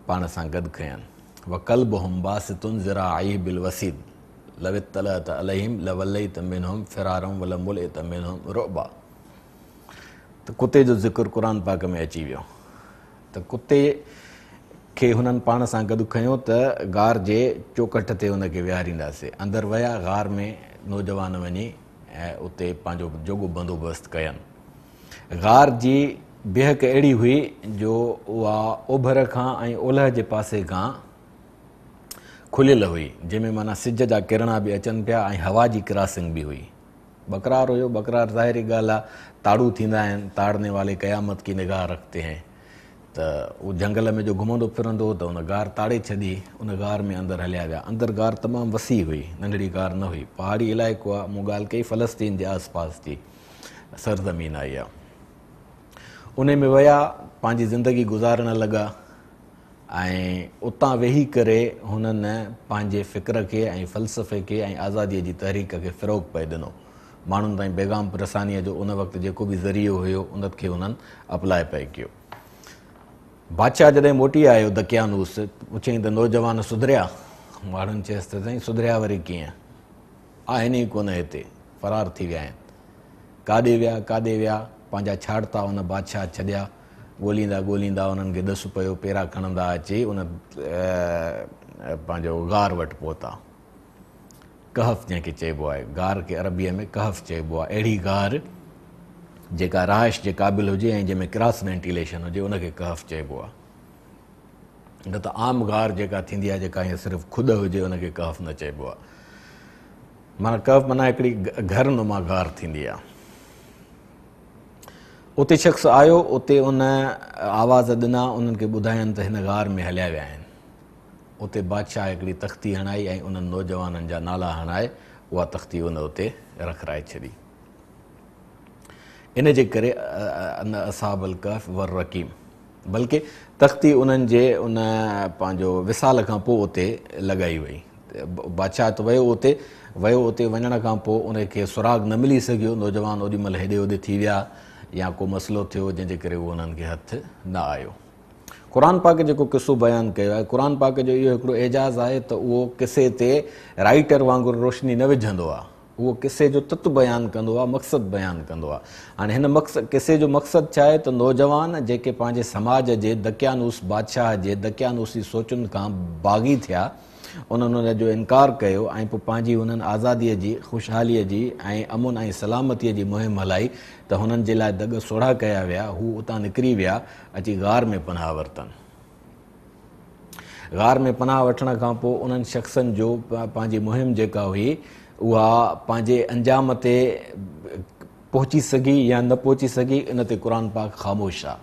पाण सां गॾु खयनि। वकल्बुहुम बासितुन ज़िराअही बिलवसीद लव इत्तलअत अलैहिम लवल्लैत मिनहुम फ़िरारम वलमुलइत मिनहुम रुअबा। त कुते जो ज़िक्र क़ुर पाक में अची वियो त कुते खे हुननि पाण सां गॾु खयो त गार जे चौकठ ते हुनखे विहारींदासीं। अंदरि विया गार में नौजवान वञी ऐं उते पंहिंजो जोॻो बंदोबस्तु कयनि। गार जी बेहक अहिड़ी हुई जो उहा ओभर खां ऐं ओलह जे पासे खां खुलियल हुई, जंहिंमें माना सिज जा किरणा बि अचनि पिया ऐं हवा जी क्रॉसिंग बि हुई। बकरार हुयो। बकरार ज़ाहिरी ॻाल्हि आहे, ताड़ू थींदा आहिनि, ताड़ने वाले क़यामत की निगाह रखते हैं। त उहो जंगल में जो घुमंदो फिरंदो त उन गार ताड़े छॾी, उन गार में अंदरि हलिया विया। अंदरि गार तमामु वसी हुई, नंढड़ी गार न हुई। पहाड़ी इलाइक़ो आहे, मूं ॻाल्हि कई फ़लस्तीन जे आसपास जी सरज़मीन आई आहे। उन में विया, पंहिंजी ज़िंदगी गुज़ारण लॻा ऐं उतां वेही करे हुननि पंहिंजे फ़िक्र खे ऐं फ़लसफ़े खे ऐं आज़ादीअ जी तहरीक खे फ़िरोग पए ॾिनो। माण्हुनि ताईं पैगाम रसानीअ जो उन वक़्तु जेको बि ज़रियो हुयो उनखे उन्हनि अप्लाए पिए कयो। बादशाह जॾहिं मोटी आयो दकियानूस, पुछियईं त नौजवान सुधरिया? माण्हुनि चयसि त साईं सुधरिया वरी कीअं, आहिनि ई कोन हिते, फ़रार थी विया आहिनि। काॾे विया पंहिंजा छाड़ता उन बादशाह छॾिया। ॻोल्हींदा उन्हनि खे ॾसु पियो, पेरा खणंदा अची उन पंहिंजो गार वटि पहुता। कहफ़ जंहिंखे चइबो आहे, गार खे अरबीअ में कहफ़ चइबो आहे। अहिड़ी गार जेका रहाइश जे क़ाबिल हुजे ऐं जंहिंमें क्रॉस वेंटिलेशन हुजे उनखे कहफ़ चइबो आहे। न त आम गार जेका थींदी आहे, जेका हीअं सिर्फ़ु खुॾ हुजे, उनखे कहफ़ न चइबो आहे। माना कहफ़ माना हिकिड़ी घर नुमा गार थींदी आहे। उते शख़्स आयो, उते उन आवाज़ ॾिना, उन्हनि खे ॿुधायनि त हिन गार में हलिया विया आहिनि। उते बादशाह हिकिड़ी तख़्ती हणाई ऐं उन्हनि नौजवाननि जा नाला हणाए उहा तख़्ती उन उते रखाए छॾी। इन जे करे अन असहाबुल कहफ़ वर रकीम, बल्कि तख़्ती उन्हनि जे उन पंहिंजो विसाल खां पोइ उते लॻाई वई। बादशाह त वियो उते वञण खां पोइ उनखे सुराग न मिली सघियो। नौजवान ओॾीमहिल हेॾे होॾे थी विया या को मसइलो थियो जंहिंजे करे उहो उन्हनि खे हथु न आयो। क़ुर पाक जेको क़िसो बयानु कयो आहे, क़ुर पाक जो इहो हिकिड़ो एजाज़ आहे त उहो क़िसे ते राइटर वांगुरु रोशनी न विझंदो आहे, उहो क़िसे जो तत्व बयानु कंदो आहे, मक़सदु बयानु कंदो आहे। हाणे हिन क़िसे जो मक़सदु छा आहे त नौजवान जेके पंहिंजे समाज जे दकियानूस बादशाह जे दकियानूसी सोचुनि खां बाग़ी थिया, उन्हनि उन जो इनकार कयो ऐं पोइ पंहिंजी हुननि आज़ादीअ जी, ख़ुशहालीअ जी ऐं अमुन ऐं सलामतीअ जी मुहिम हलाई, त हुननि जे लाइ दग सोढ़ा कया विया। हू उतां निकिरी विया, अची गार में पनाह वरितनि। गार में पनाह वठण खां पोइ उन्हनि शख़्सनि जो पंहिंजी मुहिम जेका हुई उहा पंहिंजे अंजाम ते पहुची सघी या न पहुची सघी, इन ते क़ुर पाक ख़ामोश आहे।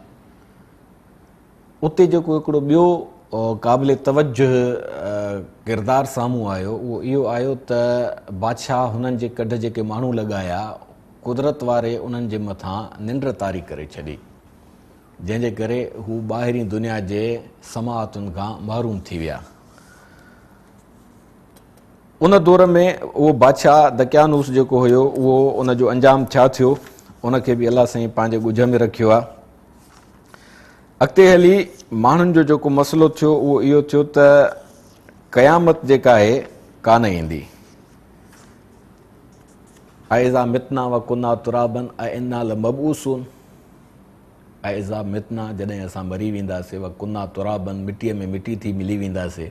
उते जेको हिकिड़ो ॿियो क़ाबिल तवजुह किरदारु साम्हूं आयो, उहो इहो आयो त बादशाह हुननि जे कढ जेके माण्हू लॻाया, कुदरत वारे उन्हनि जे मथां निंड तारी करे छॾी, जंहिंजे करे हू ॿाहिरीं दुनिया जे समाअतुनि खां महरूम थी विया। उन दौर में उहो बादशाह दकियानूस जेको हुयो, उहो उन जो अंजाम छा थियो उनखे बि अलाह साईं पंहिंजे ॻुझ में रखियो आहे। अॻिते हली माण्हुनि जो जेको मसइलो थियो उहो इहो थियो त क़यामत जेका आहे कान ईंदी। ऐज़ा मितना व कुन्ना तुराबन ऐना लमबूसून, ऐज़ा मितना जॾहिं असां मरी वेंदासीं, व कुन्ना तुराबन मिटीअ में मिटी थी मिली वेंदासीं,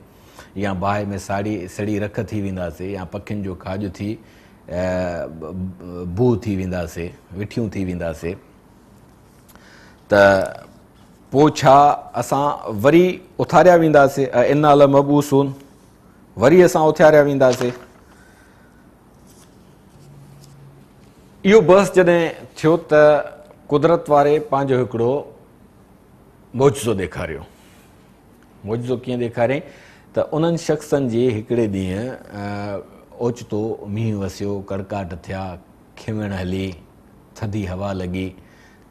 या बाहि में सड़ी रख थी वेंदासीं, या पखियुनि जो खाॼ थी बू थी वेंदासीं, विठियूं थी वेंदासीं, त पोइ छा असां वरी उथारिया वेंदासीं? इना लमबूसून, वरी असां उथियारिया वेंदासीं। इहो बहस जॾहिं थियो त कुदरत वारे पंहिंजो हिकिड़ो मौजज़ो ॾेखारियो। मौजज़ो कीअं ॾेखारियईं त उन्हनि शख़्सनि जी हिकिड़े ॾींहुं ओचितो मींहुं वसियो, कड़काट थिया, खिमण हली, थधी हवा लॻी।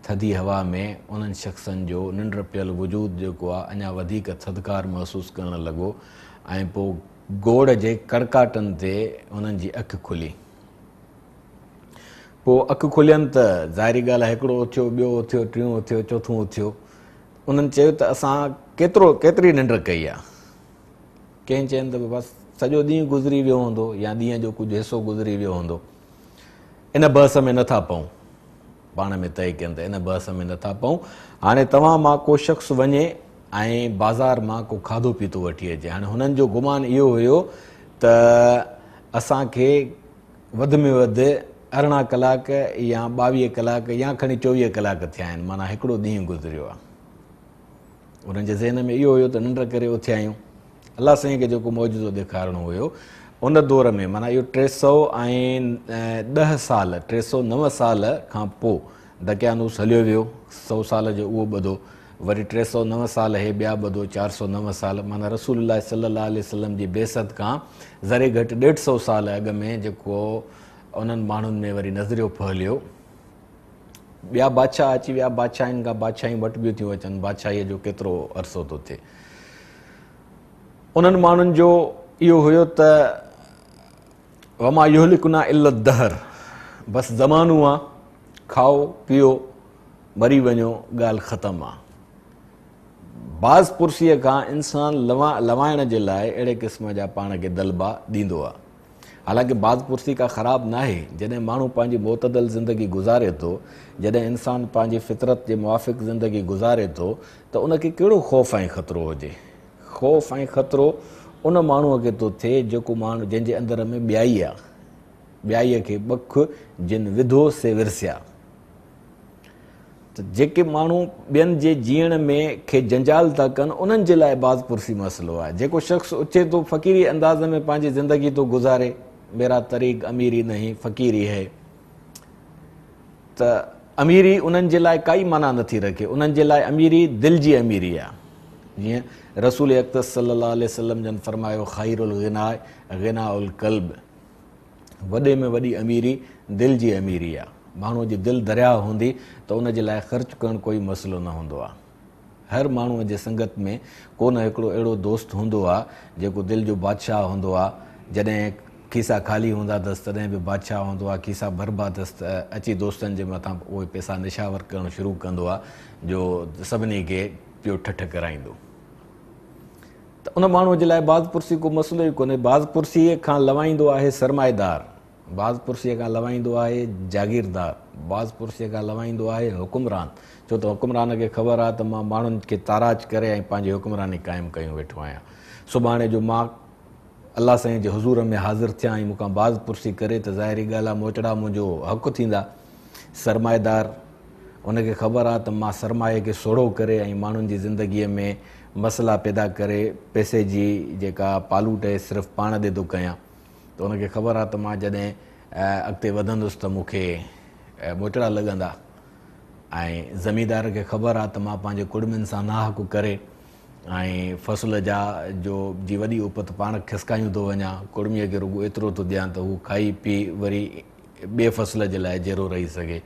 थधी हवा में उन्हनि शख़्सनि जो निंड पियल वजूद जेको आहे अञा वधीक थधिकार महसूसु करणु लॻो ऐं पोइ गोड़ जे कड़काटनि ते उन्हनि जी अखि खुली। पोइ अखि खुलियनि त ज़ाहिरी ॻाल्हि आहे, हिकिड़ो उथियो, ॿियो उथियो, टियों उथियो, चोथों उथियो। उन्हनि चयो त असां केतिरी निंड कई आहे। कंहिं चयनि त बसि सॼो ॾींहुं गुज़री वियो हूंदो या ॾींहं जो कुझु हिसो गुज़री वियो हूंदो। इन बहस में नथा पऊं, पाण में तय कनि त इन बहस में नथा पऊं। हाणे तव्हां मां को शख़्स वञे ऐं बाज़ार मां को खाधो पीतो वठी अचे। हाणे हुननि जो गुमान इहो हुयो त असांखे वधि में वधि 18 कलाक या 22 कलाक या खणी 24 कलाक थिया आहिनि, माना हिकिड़ो ॾींहुं गुज़रियो आहे। उन्हनि जे ज़हन में इहो हुयो त निंड करे उथिया आहियूं। अलाह साईं खे जेको मौजज़ो ॾेखारिणो हुयो उन दौर में, माना इहो 310 साल 309 साल खां पोइ दकियानूस हलियो वियो। 100 साल जो उहो ॿधो, वरी 309 साल हे ॿिया ॿधो, 409 साल, माना रसूलुल्लाह सल्लल्लाहु अलैहि वसल्लम जी बेसत खां ज़रे घटि 150 साल अॻु में जेको उन्हनि माण्हुनि में वरी नज़रियो फहिलियो। ॿिया बादशाह अची विया, बादशाहनि खां बादशाहियूं मटबियूं थियूं अचनि, बादशाहीअ जो केतिरो अरसो थो थिए। उन्हनि माण्हुनि जो इहो हुयो त वमा युहलिकुना इल्ला दहर, बसि ज़मानो आहे, खाओ पीओ मरी वञो, ॻाल्हि ख़तमु आहे। बाज़ पुरसीअ खां इंसान लवाइण जे लाइ अहिड़े क़िस्म जा पाण खे दलबा ॾींदो आहे। हालांकि बाज़ पुरसी का ख़राबु न आहे। जॾहिं माण्हू पंहिंजी मुतदल ज़िंदगी गुज़ारे थो, जॾहिं इंसान पंहिंजी फितरत जे मुआफ़िक़ ज़िंदगी गुज़ारे थो, त उनखे कहिड़ो ख़ौफ़ ऐं ख़तरो हुजे। ख़ौफ़ ऐं ख़तरो उन माण्हूअ खे थो थिए जेको माण्हू जंहिंजे अंदर में ॿियाई आहे। ॿियाईअ खे बख जिन विधो से विरसिया। त जेके माण्हू ॿियनि जे जीअण में खे जंजाल था कनि, उन्हनि जे लाइ बाज़ पुरसी मसइलो आहे। जेको शख़्स उचे थो फ़क़ीरी अंदाज़ में पंहिंजी ज़िंदगी थो गुज़ारे, मेरा तरीक़ अमीरी नहीं फ़क़ीरी है, त अमीरी उन्हनि जे लाइ काई माना नथी रखे। उन्हनि जे लाइ अमीरी दिलि जी अमीरी आहे। जीअं रसूल अक़दस सल्लल्लाहु अलैहि वसल्लम जन फरमायो, ख़ैरुल ग़िना ग़िनाउल क़ल्ब, वॾे में वॾी अमीरी दिलि जी अमीरी आहे। माण्हूअ जी दिलि दरिया हूंदी त उन जे लाइ ख़र्चु करणु कोई मसइलो न हूंदो आहे। हर माण्हूअ जे संगत में को न हिकिड़ो अहिड़ो दोस्त हूंदो आहे जेको दिलि जो बादशाह हूंदो आहे। जॾहिं खीसा ख़ाली हूंदा अथसि तॾहिं बि बादशाह हूंदो आहे। खीसा बर्बाद अथसि त अची दोस्तनि जे मथां उहे पैसा निशावर करणु शुरू कंदो आहे, जो सभिनी खे पियो ठठ कराईंदो। त उन माण्हूअ जे लाइ बाज़ पुरसी को मसइलो ई कोन्हे। बाज़ पुरसीअ खां लवाईंदो आहे सरमाएदार, बाज़ पुरसीअ खां लवाईंदो आहे जागीरदार, बाज़ पुरसीअ खां लवाईंदो आहे हुकुमरान। छो त हुकुमरान खे ख़बर आहे त मां माण्हुनि खे ताराज करे ऐं पंहिंजी हुकुमरानी क़ाइमु कयूं वेठो आहियां। सुभाणे जो मां अलाह साईं जे हुज़ूर में हाज़िर थियां ऐं मूंखां बाज़ पुरसी करे त ज़ाहिरी ॻाल्हि आहे मोचड़ा मुंहिंजो हक़ु थींदा। सरमाएदार, उनखे ख़बर आहे त मां सरमाए खे सोढ़ो करे ऐं माण्हुनि जी ज़िंदगीअ में मसइला पैदा करे पैसे जी जेका पालूट आहे सिर्फ़ु पाण ॾे थो कयां, त उनखे ख़बर आहे त मां जॾहिं अॻिते वधंदुसि त मूंखे मोचड़ा लॻंदा। ऐं ज़मींदार खे ख़बर आहे त मां पंहिंजे कुड़मियुनि सां नाहक करे ऐं फ़सुल जी वॾी उपत पाण खिसकायूं थो वञा। कुड़मीअ खे रुॻो एतिरो थो ॾियां त हू खाई पी वरी ॿिए फ़सुल जे लाइ जहिड़ो रही सघे।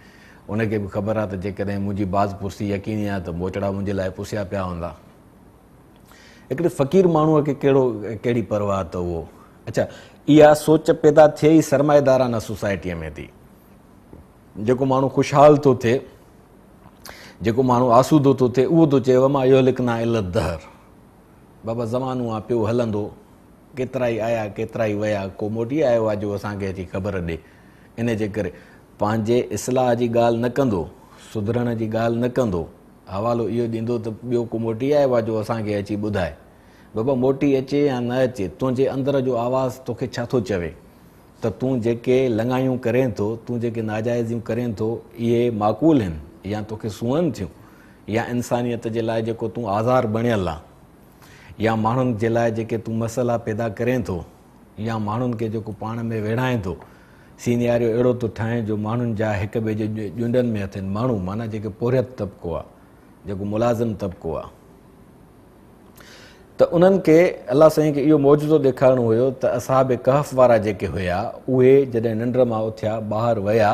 उनखे बि ख़बर आहे त जेकॾहिं मुंहिंजी बाज़ पुरसी यकीनी आहे त मोचड़ा मुंहिंजे लाइ पुसिया पिया हूंदा। हिकिड़े फ़क़ीर माण्हूअ खे कहिड़ी परवाह त उहो। अच्छा, इहा सोच पैदा थिए ई सरमाएदाराना सोसाइटीअ में थी। जेको माण्हू ख़ुशहाल थो थिए, जेको माण्हू आसूदो थो थिए, उहो थो चए वमा इहो लिखना इल दहर, बाबा ज़मानो आहे पियो हलंदो, केतिरा ई आया केतिरा ई विया, को मोटी आयो आहे जो असांखे अची ख़बर ॾे। इन जे करे पंहिंजे इस्लाह जी ॻाल्हि न कंदो, सुधरण जी ॻाल्हि न कंदो, हवालो इहो ॾींदो त ॿियो को मोटी आयो आहे जो असांखे अची ॿुधाए। बाबा मोटी अचे या न अचे, तुंहिंजे अंदर जो आवाज़ु तोखे छा थो चवे त तूं जेके लंगायूं करें थो, तूं जेके नाजाइज़ियूं करें थो, इहे माक़ूल आहिनि या तोखे सुहनि थियूं, या इंसानियत जे लाइ जेको तूं आज़ार बणियल आहे, या माण्हुनि जे लाइ जेके तूं मसइला पैदा करें थो, या माण्हुनि खे जेको पाण में विढ़ाए थो, सीनियारियो अहिड़ो थो ठाहे जो माण्हुनि जा हिक ॿिए जे ॼुंडनि में अथनि माण्हू, माना जेके पोरियत तबिको आहे, जेको मुलाज़िम तबिको आहे। त उन्हनि खे अलाह साईं खे इहो मौजूदो ॾेखारिणो हुयो त असहाब कहफ़ वारा जेके हुया, उहे जॾहिं निंड मां उथिया ॿाहिरि विया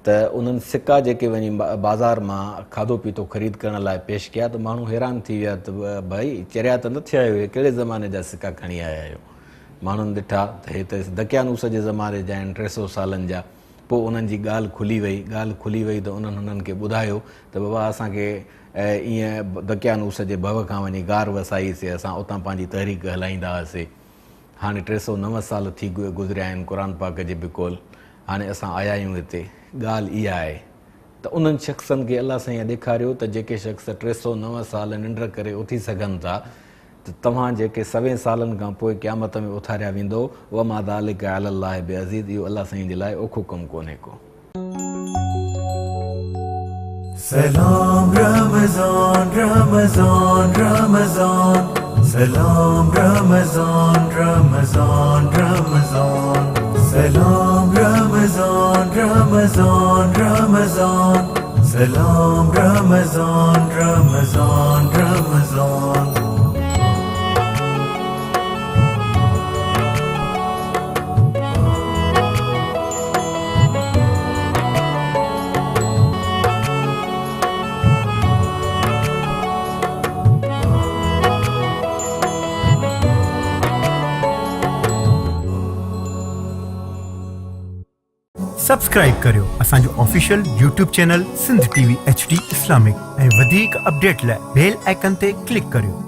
त उन्हनि सिका जेके वञी बाज़ार मां खाधो पीतो ख़रीद करण लाइ पेश कया, त माण्हू हैरान थी विया त भई चरिया त न थिया आहियो, कहिड़े ज़माने जा सिका खणी आया आहियो। माण्हुनि ॾिठा त हे त दकियानूस जे ज़माने जा आहिनि, 300 सालनि जा। पोइ उन्हनि जी ॻाल्हि खुली वई त उन्हनि खे ॿुधायो त बाबा असांखे ईअं दकियानूस जे भव खां वञी गार वसाईसीं, असां उतां पंहिंजी तहरीक हलाईंदा हुआसीं। हाणे 309 साल थी गुज़रिया आहिनि क़ुर पाक जे बिकोल, हाणे असां आया आहियूं हिते। ॻाल्हि इहा आहे त उन्हनि शख़्सनि खे अलाह साईं ॾेखारियो त जेके शख़्स 309 साल निंड करे उथी सघनि था, त तव्हां जेके 100 सालनि खां पोइ क़यामत में उथारिया वेंदो, वमा ज़ालिक अलल्लाह बिअज़ीज़, इहो अलाह साईं जे लाइ ओखो कमु कोन्हे को। Salam Ramazan, Ramazan, Ramazan. Salam Ramazan, Ramazan, Ramazan. Salam Ramazan, Ramazan, Ramazan. Salam Ramazan, Ramazan, Ramazan. Subscribe करियो असांजो official YouTube channel Sindh TV HD Islamic ऐं वधीक अपडेट लाइ बेल आइकन ते क्लिक करियो।